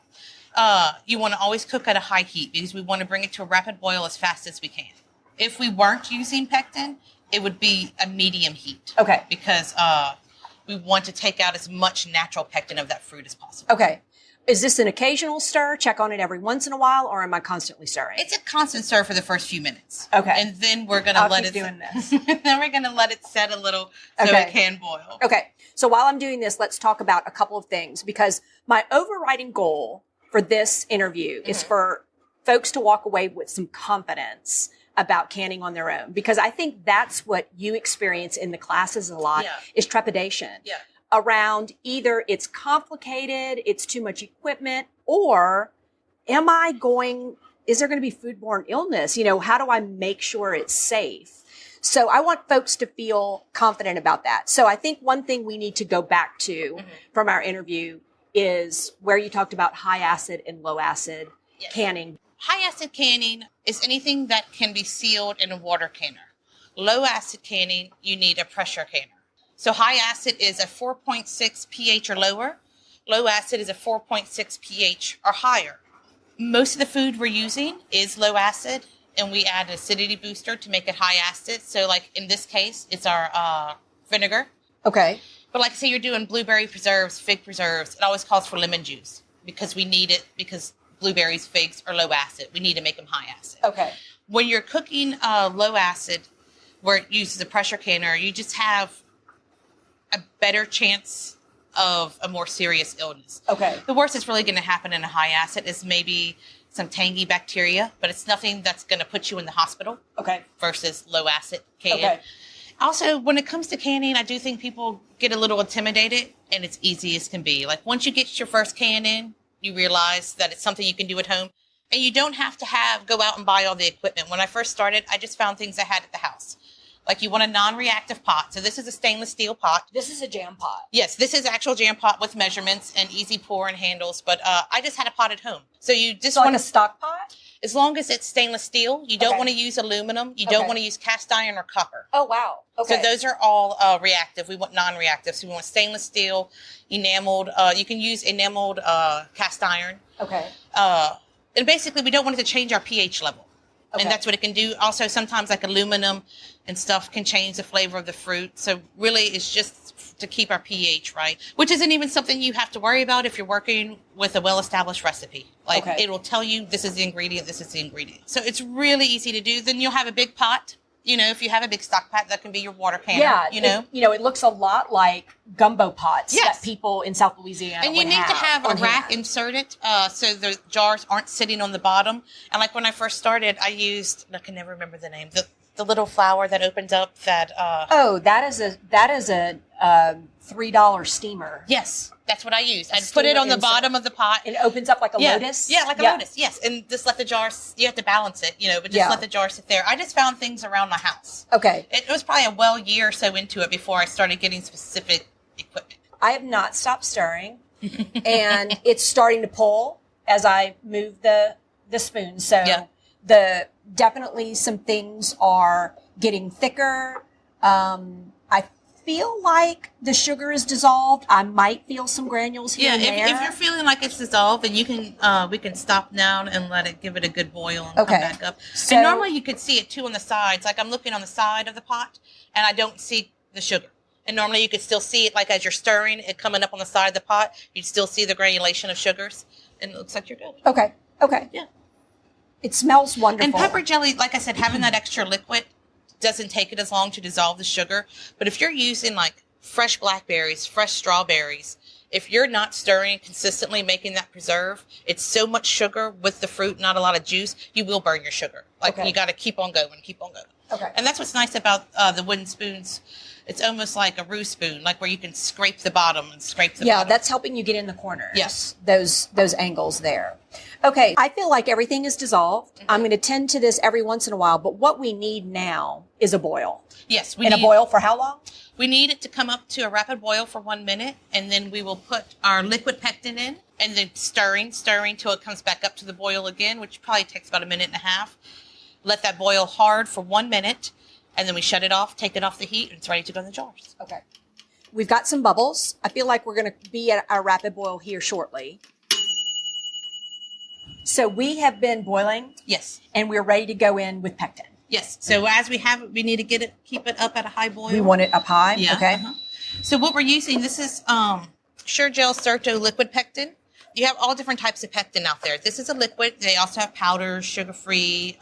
you want to always cook at a high heat because we want to bring it to a rapid boil as fast as we can. If we weren't using pectin, it would be a medium heat. Okay. Because we want to take out as much natural pectin of that fruit as possible. Okay. Is this an occasional stir? Check on it every once in a while, or am I constantly stirring? It's a constant stir for the first few minutes. Okay. And then we're going to let it doing this. Then we're going to let it set a little so it can boil. Okay. So while I'm doing this, let's talk about a couple of things, because my overriding goal for this interview is for folks to walk away with some confidence about canning on their own, because I think that's what you experience in the classes a lot is trepidation around either it's complicated, it's too much equipment, or is there going to be foodborne illness? How do I make sure it's safe? So I want folks to feel confident about that. So I think one thing we need to go back to from our interview is where you talked about high acid and low acid canning. High acid canning is anything that can be sealed in a water canner. Low acid canning, you need a pressure canner. So high acid is a 4.6 pH or lower. Low acid is a 4.6 pH or higher. Most of the food we're using is low acid, and we add an acidity booster to make it high acid. So like in this case, it's our vinegar. Okay. But like say you're doing blueberry preserves, fig preserves, it always calls for lemon juice because we need it because blueberries, figs are low acid. We need to make them high acid. Okay. When you're cooking low acid, where it uses a pressure canner, you just have a better chance of a more serious illness. Okay. The worst that's really going to happen in a high acid is maybe some tangy bacteria, but it's nothing that's going to put you in the hospital. Okay. Versus low acid can. Okay. Also, when it comes to canning, I do think people get a little intimidated, and it's easy as can be. Like once you get your first can in, you realize that it's something you can do at home, and you don't have to go out and buy all the equipment. When I first started, I just found things I had at the house. Like you want a non-reactive pot. So this is a stainless steel pot. This is a jam pot. Yes, this is actual jam pot with measurements and easy pour and handles. But I just had a pot at home. So you just want a stock pot? As long as it's stainless steel. You don't want to use aluminum. You don't want to use cast iron or copper. Oh, wow. Okay. So those are all reactive. We want non-reactive. So we want stainless steel, enameled. You can use enameled cast iron. Okay. And basically, we don't want it to change our pH level. Okay. And that's what it can do. Also, sometimes like aluminum and stuff can change the flavor of the fruit. So really, it's just to keep our pH right, which isn't even something you have to worry about if you're working with a well-established recipe. Like it will tell you this is the ingredient, this is the ingredient. So it's really easy to do. Then you'll have a big pot. If you have a big stock pot, that can be your water canner. Yeah, it looks a lot like gumbo pots that people in South Louisiana And you need to have a rack inserted so the jars aren't sitting on the bottom. And like when I first started, I used, I can never remember the name, the little flower that opens up that... that is a $3 steamer. Yes, that's what I used. I put it on the bottom of the pot. It opens up like a lotus? Yeah, like a lotus, yes. And just let the jars, you have to balance it, but just let the jar sit there. I just found things around my house. Okay. It was probably a year or so into it before I started getting specific equipment. I have not stopped stirring, and it's starting to pull as I move the spoon. So definitely some things are getting thicker. I feel like the sugar is dissolved. I might feel some granules here and there. If you're feeling like it's dissolved, then you can we can stop down and give it a good boil and come back up. So, and normally you could see it too on the sides. Like I'm looking on the side of the pot, and I don't see the sugar. And normally you could still see it, like as you're stirring it coming up on the side of the pot, you'd still see the granulation of sugars, and it looks like you're good. Okay. Yeah. It smells wonderful. And pepper jelly, like I said, having that extra liquid doesn't take it as long to dissolve the sugar. But if you're using like fresh blackberries, fresh strawberries, if you're not stirring consistently, making that preserve, it's so much sugar with the fruit, not a lot of juice, you will burn your sugar. You got to keep on going. Okay. And that's what's nice about the wooden spoons. It's almost like a roux spoon, like where you can scrape the bottom and scrape the bottom. Yeah, that's helping you get in the corners. Yes. Those angles there. Okay, I feel like everything is dissolved. I'm going to tend to this every once in a while, but what we need now is a boil. Yes. A boil for how long? We need it to come up to a rapid boil for 1 minute, and then we will put our liquid pectin in, and then stirring till it comes back up to the boil again, which probably takes about a minute and a half. Let that boil hard for 1 minute, and then we shut it off, take it off the heat, and it's ready to go in the jars. Okay. We've got some bubbles. I feel like we're going to be at our rapid boil here shortly. So we have been boiling. Yes. And we're ready to go in with pectin. Yes. So as we have it, we need to keep it up at a high boil. We want it up high? Yeah. Okay. So what we're using, this is Sure Gel Certo liquid pectin. You have all different types of pectin out there. This is a liquid. They also have powders, sugar-free,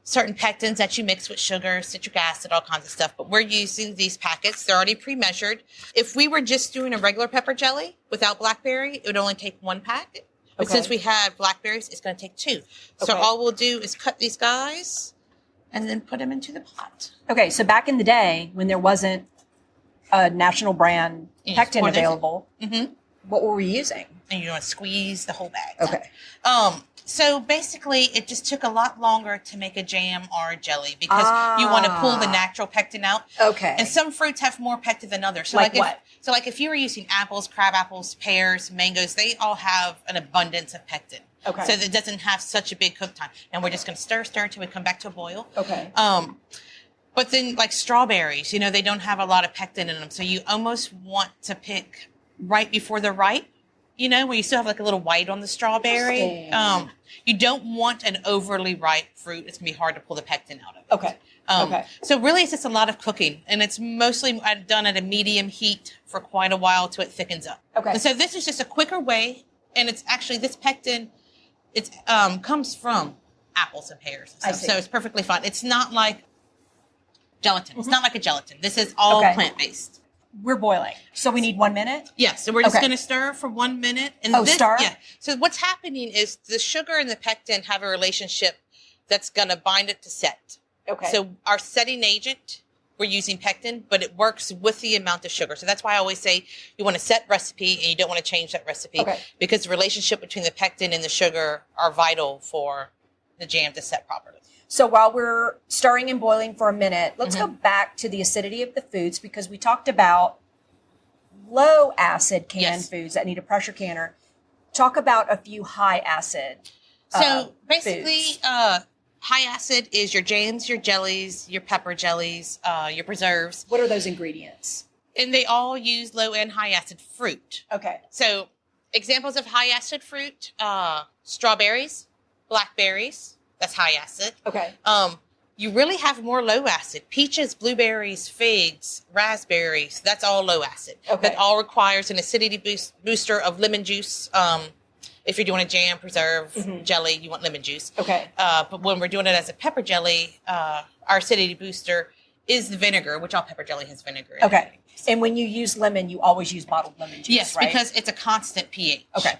certain pectins that you mix with sugar, citric acid, all kinds of stuff. But we're using these packets. They're already pre-measured. If we were just doing a regular pepper jelly without blackberry, it would only take 1 packet. But since we have blackberries, it's going to take 2. So all we'll do is cut these guys and then put them into the pot. Okay, so back in the day when there wasn't a national brand pectin available, what were we using? And you want to squeeze the whole bag. Okay. So basically, it just took a lot longer to make a jam or a jelly because you want to pull the natural pectin out. Okay. And some fruits have more pectin than others. So like what? If you were using apples, crab apples, pears, mangoes, they all have an abundance of pectin. Okay. So that doesn't have such a big cook time. And we're just going to stir until we come back to a boil. Okay. But then like strawberries, they don't have a lot of pectin in them. So you almost want to pick right before they're ripe. Where you still have like a little white on the strawberry. You don't want an overly ripe fruit. It's going to be hard to pull the pectin out of it. Okay. So really it's just a lot of cooking. And it's mostly done at a medium heat for quite a while till it thickens up. Okay. And so this is just a quicker way. And it's actually, this pectin, it comes from apples and pears and stuff. I see. So it's perfectly fine. It's not like gelatin. It's not like a gelatin. This is all plant-based. We're boiling. So we need 1 minute? Yes, so we're just going to stir for 1 minute. And stir? Yeah. So what's happening is the sugar and the pectin have a relationship that's going to bind it to set. Okay. So our setting agent, we're using pectin, but it works with the amount of sugar. So that's why I always say you want a set recipe and you don't want to change that recipe because the relationship between the pectin and the sugar are vital for the jam to set properly. So while we're stirring and boiling for a minute, let's go back to the acidity of the foods because we talked about low acid canned foods that need a pressure canner. Talk about a few high acid So basically, foods. High acid is your jams, your jellies, your pepper jellies, your preserves. What are those ingredients? And they all use low and high acid fruit. Okay. So examples of high acid fruit, strawberries, blackberries. That's high acid. Okay. You really have more low acid. Peaches, blueberries, figs, raspberries. That's all low acid. Okay. That all requires an acidity booster of lemon juice. If you're doing a jam, preserve, jelly, you want lemon juice. Okay. But when we're doing it as a pepper jelly, our acidity booster is the vinegar, which all pepper jelly has vinegar in it. Okay. And when you use lemon, you always use bottled lemon juice, Yes, right? because it's a constant pH. Okay.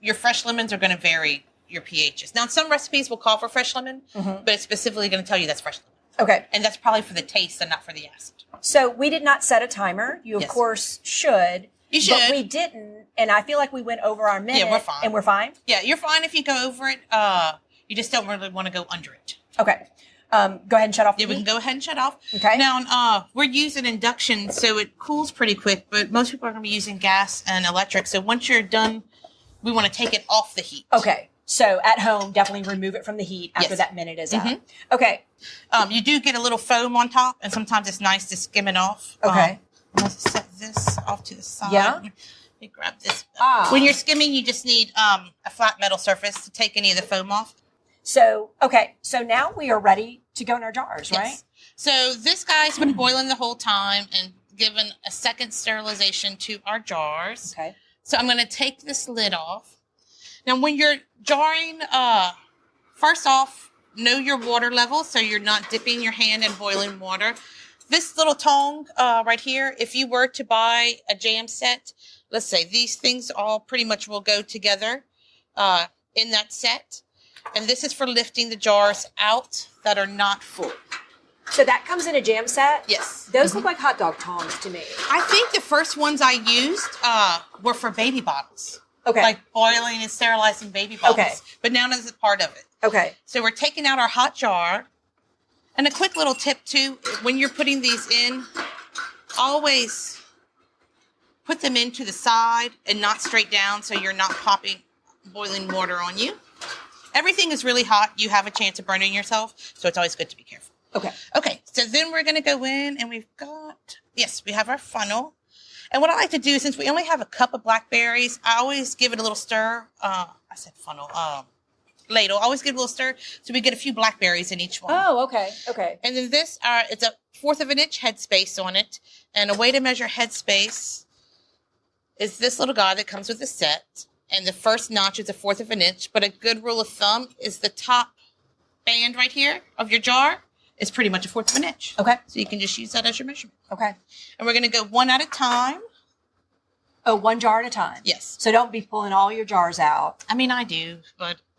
Your fresh lemons are going to vary your pHs. Now, some recipes will call for fresh lemon, but it's specifically going to tell you that's fresh lemon. Okay. And that's probably for the taste and not for the acid. So we did not set a timer. You, of course, should. You should. But we didn't. And I feel like we went over our minute. Yeah, we're fine. And we're fine? Yeah, you're fine if you go over it. You just don't really want to go under it. Okay. Go ahead and shut off the Yeah, we heat. can go ahead and shut off. Okay. Now, we're using induction, so it cools pretty quick, but most people are going to be using gas and electric. So once you're done, we want to take it off the heat. Okay. So at home, definitely remove it from the heat after that minute is up. Okay. You do get a little foam on top, and sometimes it's nice to skim it off. Okay. Let's set this off to the side. Yeah. Let me grab this. When you're skimming, you just need a flat metal surface to take any of the foam off. So, okay. So now we are ready to go in our jars, right? Yes. So this guy's been boiling the whole time and given a second sterilization to our jars. Okay. So I'm going to take this lid off. Now, when you're jarring, first off, know your water level so you're not dipping your hand in boiling water. This little tong right here, if you were to buy a jam set, let's say these things all pretty much will go together in that set. And this is for lifting the jars out that are not full. So that comes in a jam set? Yes. Those look like hot dog tongs to me. I think the first ones I used were for baby bottles. Okay. Like boiling and sterilizing baby bottles. Okay. But now this is part of it. Okay. So we're taking out our hot jar. And a quick little tip too, when you're putting these in, always put them into the side and not straight down so you're not popping boiling water on you. Everything is really hot. You have a chance of burning yourself. So it's always good to be careful. Okay. Okay. So then we're going to go in and we have our funnel. And what I like to do, since we only have a cup of blackberries, I always give it a little stir. Ladle. I always give it a little stir so we get a few blackberries in each one. Oh, okay. Okay. And then this, it's a 1/4 of an inch headspace on it. And a way to measure headspace is this little guy that comes with the set. And the first notch is a 1/4 of an inch. But a good rule of thumb is the top band right here of your jar is pretty much a 1/4 of an inch. Okay. So you can just use that as your measurement. Okay. And we're going to go one at a time. Oh, one jar at a time. Yes. So don't be pulling all your jars out. I mean, I do,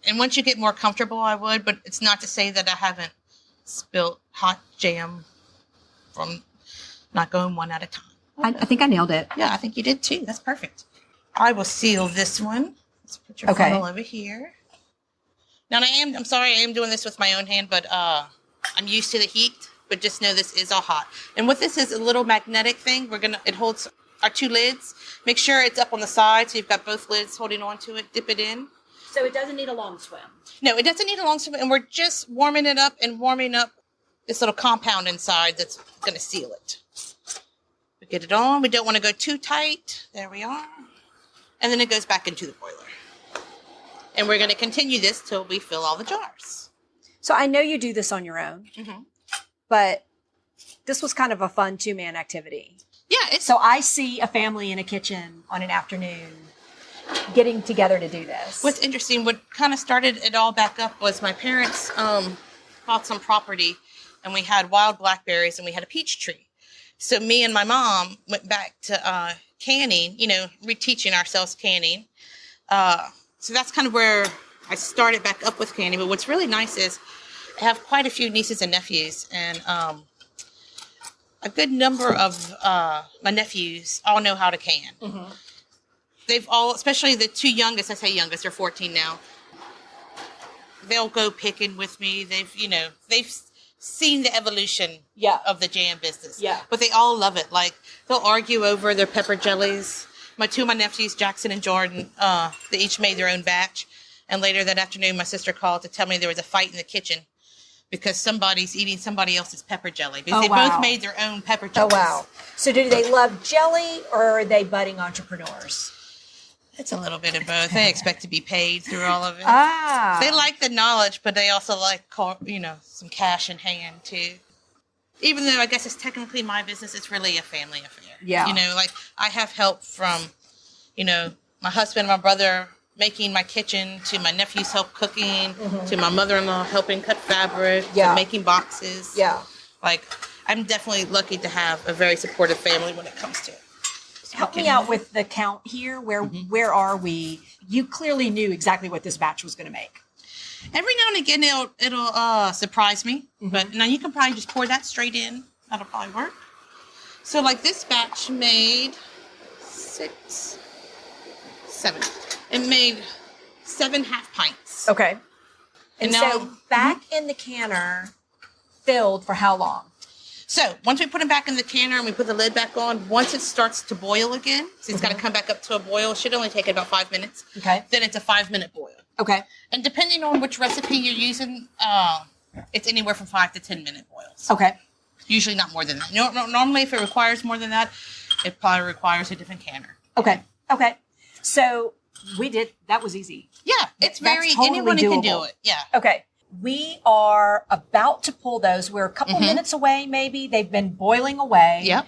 and once you get more comfortable, I would, but it's not to say that I haven't spilt hot jam from not going one at a time. I think I nailed it. Yeah, I think you did too. That's perfect. I will seal this one. Let's put your funnel over here. Now, I'm sorry, I am doing this with my own hand, but I'm used to the heat. But just know this is all hot. And what this is, a little magnetic thing. It holds our 2 lids. Make sure it's up on the side, so you've got both lids holding on to it. Dip it in. So it doesn't need a long swim. No, it doesn't need a long swim. And we're just warming it up and warming up this little compound inside that's going to seal it. We get it on. We don't want to go too tight. There we are. And then it goes back into the boiler. And we're going to continue this till we fill all the jars. So I know you do this on your own. Mm-hmm. But this was kind of a fun 2-man activity. Yeah. So I see a family in a kitchen on an afternoon getting together to do this. What's interesting, what kind of started it all back up was my parents bought some property, and we had wild blackberries and we had a peach tree. So me and my mom went back to canning, reteaching ourselves canning. So that's kind of where I started back up with canning. But what's really nice is I have quite a few nieces and nephews, and a good number of my nephews all know how to can. Mm-hmm. They've all, especially the 2 youngest, I say youngest, they're 14 now. They'll go picking with me. They've seen the evolution of the jam business. Yeah. But they all love it. Like, they'll argue over their pepper jellies. My 2 of my nephews, Jackson and Jordan, they each made their own batch. And later that afternoon, my sister called to tell me there was a fight in the kitchen because somebody's eating somebody else's pepper jelly. Because they both made their own pepper jellies. Oh, wow. So do they love jelly, or are they budding entrepreneurs? It's a little bit of both. They expect to be paid through all of it. They like the knowledge, but they also like, some cash in hand, too. Even though I guess it's technically my business, it's really a family affair. Yeah. I have help from, my husband, my brother making my kitchen, to my nephews help cooking, to my mother-in-law helping cut fabric, to making boxes. Yeah. I'm definitely lucky to have a very supportive family when it comes to it. Help me out with the count here. Where are we? You clearly knew exactly what this batch was going to make. Every now and again, it'll surprise me. Mm-hmm. But now you can probably just pour that straight in. That'll probably work. So this batch made 6, 7. It made 7 half pints. Okay. And so back in the canner, filled for how long? So once we put them back in the canner and we put the lid back on, once it starts to boil again, so it's got to come back up to a boil. It should only take about 5 minutes. Okay. Then it's a 5-minute boil. Okay. And depending on which recipe you're using, it's anywhere from 5 to 10-minute boils. Okay. Usually not more than that. Normally, if it requires more than that, it probably requires a different canner. Okay. Okay. So that was easy. Yeah. It's anyone can do it. Yeah. Okay. We are about to pull those. We're a couple minutes away, maybe. They've been boiling away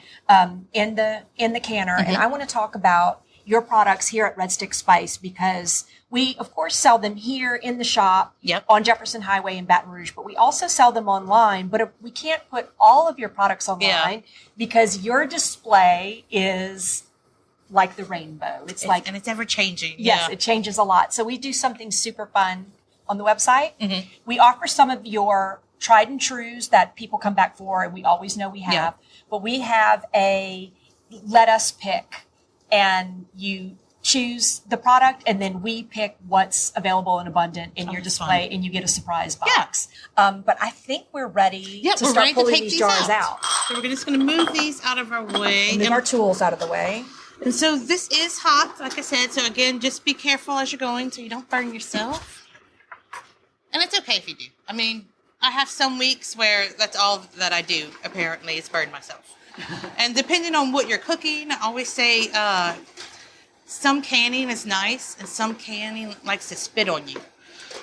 in the canner. And I want to talk about your products here at Red Stick Spice, because we, of course, sell them here in the shop on Jefferson Highway in Baton Rouge, but we also sell them online. But we can't put all of your products online because your display is like the rainbow. And it's ever changing. Yes, it changes a lot. So we do something super fun on the website. Mm-hmm. We offer some of your tried and trues that people come back for, and we always know we have. But we have a let us pick, and you choose the product, and then we pick what's available and abundant in your display, and you get a surprise box. But I think we're ready to start pulling these jars out. So we're just going to move these out of our way. Move our tools out of the way. And so this is hot, like I said. So again, just be careful as you're going so you don't burn yourself. And it's okay if you do. I mean, I have some weeks where that's all that I do, apparently, is burn myself. And depending on what you're cooking, I always say some canning is nice and some canning likes to spit on you.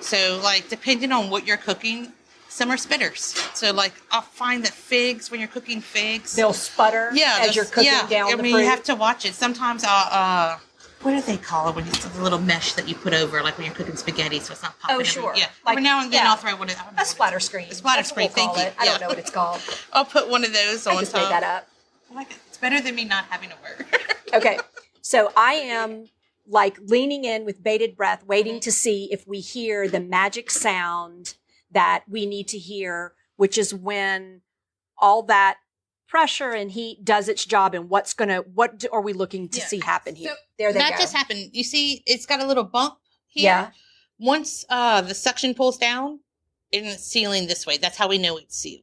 So, depending on what you're cooking, some are spitters. So, I'll find that figs, when you're cooking figs, they'll sputter as you're cooking down the fruit. You have to watch it. Sometimes I'll... what do they call it when it's the little mesh that you put over, when you're cooking spaghetti, so it's not popping? Oh, sure. Yeah. Every now and then I'll throw one of those. A splatter screen. A splatter screen, thank you. I don't know what it's called. I'll put one of those on top. I just made that up. I like it. It's better than me not having to work. Okay. So I am leaning in with bated breath, waiting to see if we hear the magic sound that we need to hear which is when all that pressure and heat does its job, and what are we looking to see happen here? So there they that go. just happened. You see, it's got a little bump here. Yeah. Once the suction pulls down, it's sealing this way. That's how we know it's sealed.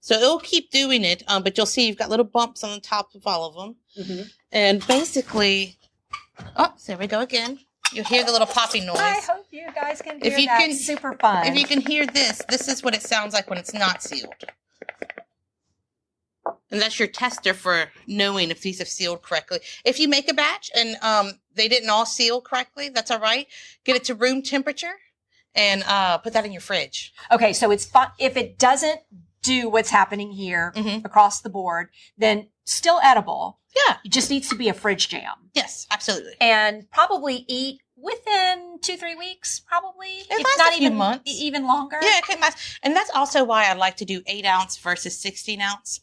So it'll keep doing it, but you'll see you've got little bumps on the top of all of them. Mm-hmm. And basically, there we go again. You'll hear the little popping noise. I hope you guys can hear that. Super fun. If you can hear this is what it sounds like when it's not sealed. And that's your tester for knowing if these have sealed correctly. If you make a batch and they didn't all seal correctly, that's all right. Get it to room temperature and put that in your fridge. Okay, so it's fun. If it doesn't do what's happening here across the board, then still edible. Yeah. It just needs to be a fridge jam. Yes, absolutely. And probably eat within 2-3 weeks, probably. It's not even months. Even longer. Yeah, it can last. And that's also why I like to do 8 ounce versus 16 ounce.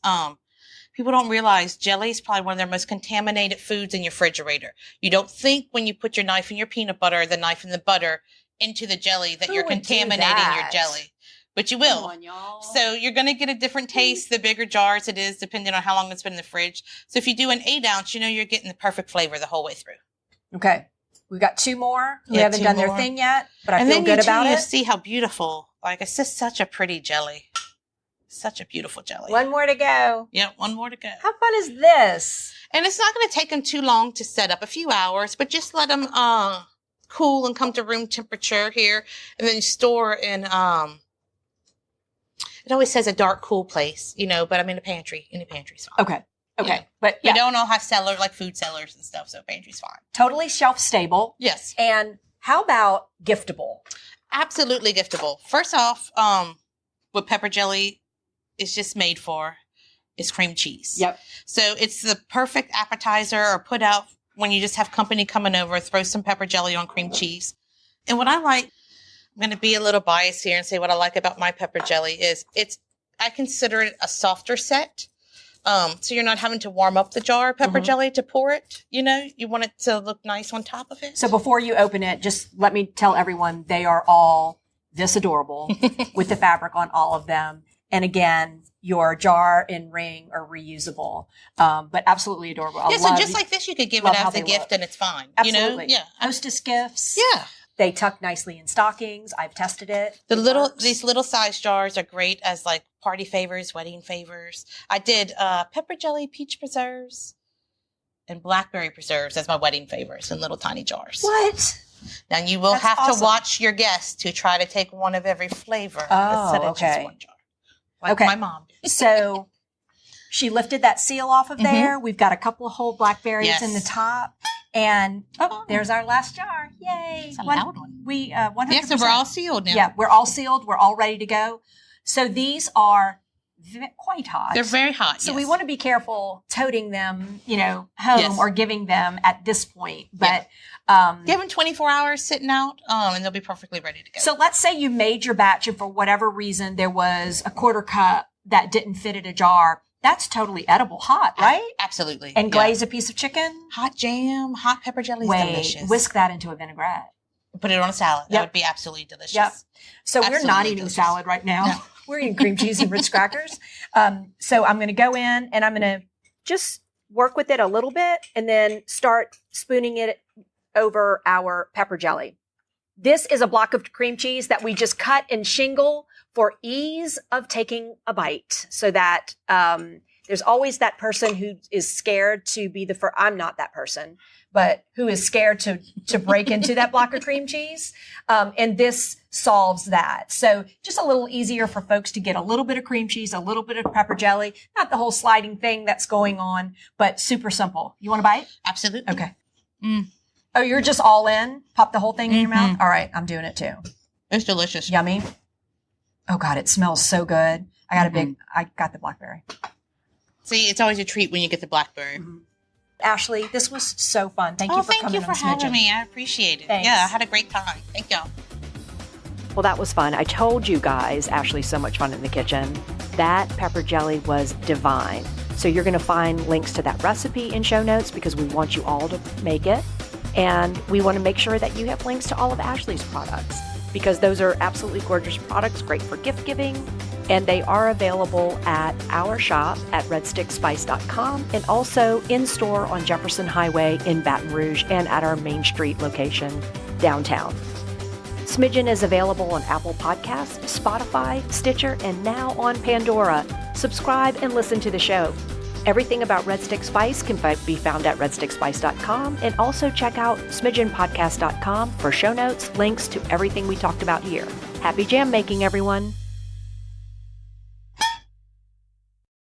People don't realize jelly is probably one of their most contaminated foods in your refrigerator. You don't think when you put your knife in your peanut butter, the knife in the butter into the jelly that you're contaminating your jelly. But you will. Come on, y'all. So you're going to get a different taste the bigger jars it is, depending on how long it's been in the fridge. So if you do an 8 ounce, you're getting the perfect flavor the whole way through. Okay. We've got 2 more who haven't done their thing yet, but I feel good about And then it. you see how beautiful. Like, it's just such a pretty jelly. Such a beautiful jelly. 1 more to go. Yeah, 1 more to go. How fun is this? And it's not going to take them too long to set up, a few hours, but just let them cool and come to room temperature here, and then store in, it always says a dark, cool place, but I mean a pantry. Any pantry's fine. Okay. Yeah. But We don't all have cellars, like food cellars and stuff, so pantry's fine. Totally shelf stable. Yes. And how about giftable? Absolutely giftable. First off, what pepper jelly is just made for is cream cheese. Yep. So it's the perfect appetizer or put out when you just have company coming over, throw some pepper jelly on cream cheese. And what I like, I'm going to be a little biased here and say what I like about my pepper jelly is I consider it a softer set. So you're not having to warm up the jar of pepper jelly to pour it. You want it to look nice on top of it. So before you open it, just let me tell everyone they are all this adorable with the fabric on all of them. And again, your jar and ring are reusable, but absolutely adorable. So just like this, you could give it as a gift and it's fine. Absolutely. Yeah. Hostess gifts. Yeah. They tuck nicely in stockings. I've tested it. These little size jars are great as like party favors, wedding favors. I did pepper jelly, peach preserves, and blackberry preserves as my wedding favors in little tiny jars. What? Now you will have to watch your guests to try to take one of every flavor instead of just one jar. Like my mom did. So she lifted that seal off of there. We've got a couple of whole blackberries in the top. And there's our last jar. Yay. It's a loud one. We 100%. So we're all sealed now. Yeah, we're all sealed. We're all ready to go. So these are quite hot. They're very hot. So we want to be careful toting them, home or giving them at this point. But give them 24 hours sitting out, and they'll be perfectly ready to go. So let's say you made your batch and for whatever reason there was a quarter cup that didn't fit in a jar. That's totally edible hot, right? Absolutely. And glaze a piece of chicken. Hot jam, hot pepper jelly is delicious. Whisk that into a vinaigrette. Put it on a salad. That would be absolutely delicious. Yep. So Absolutely we're not eating salad right now. No. We're eating cream cheese and Ritz crackers. So I'm going to go in and I'm going to just work with it a little bit and then start spooning it over our pepper jelly. This is a block of cream cheese that we just cut and shingle for ease of taking a bite so that there's always that person who is scared to be the first. I'm not that person, but who is scared to break into that block of cream cheese. And this solves that. So just a little easier for folks to get a little bit of cream cheese, a little bit of pepper jelly, not the whole sliding thing that's going on, but super simple. You want to bite? Absolutely. Okay. Oh, you're just all in? Pop the whole thing in your mouth? All right. I'm doing it too. It's delicious. Yummy. Oh God, it smells so good. I got the blackberry. See, it's always a treat when you get the blackberry. Ashley, this was so fun. Thank you for coming on Smidgen. Thank you for having me. I appreciate it. Thanks. Yeah, I had a great time. Thank y'all. Well, that was fun. I told you guys, Ashley's so much fun in the kitchen. That pepper jelly was divine. So you're going to find links to that recipe in show notes because we want you all to make it. And we want to make sure that you have links to all of Ashley's products because those are absolutely gorgeous products, great for gift giving, And they are available at our shop at redstickspice.com and also in store on Jefferson Highway in Baton Rouge and at our Main Street location downtown. Smidgen is available on Apple Podcasts, Spotify, Stitcher, and now on Pandora. Subscribe and listen to the show. Everything about Red Stick Spice can be found at redstickspice.com, and also check out smidgenpodcast.com for show notes, links to everything we talked about here. Happy jam making, everyone!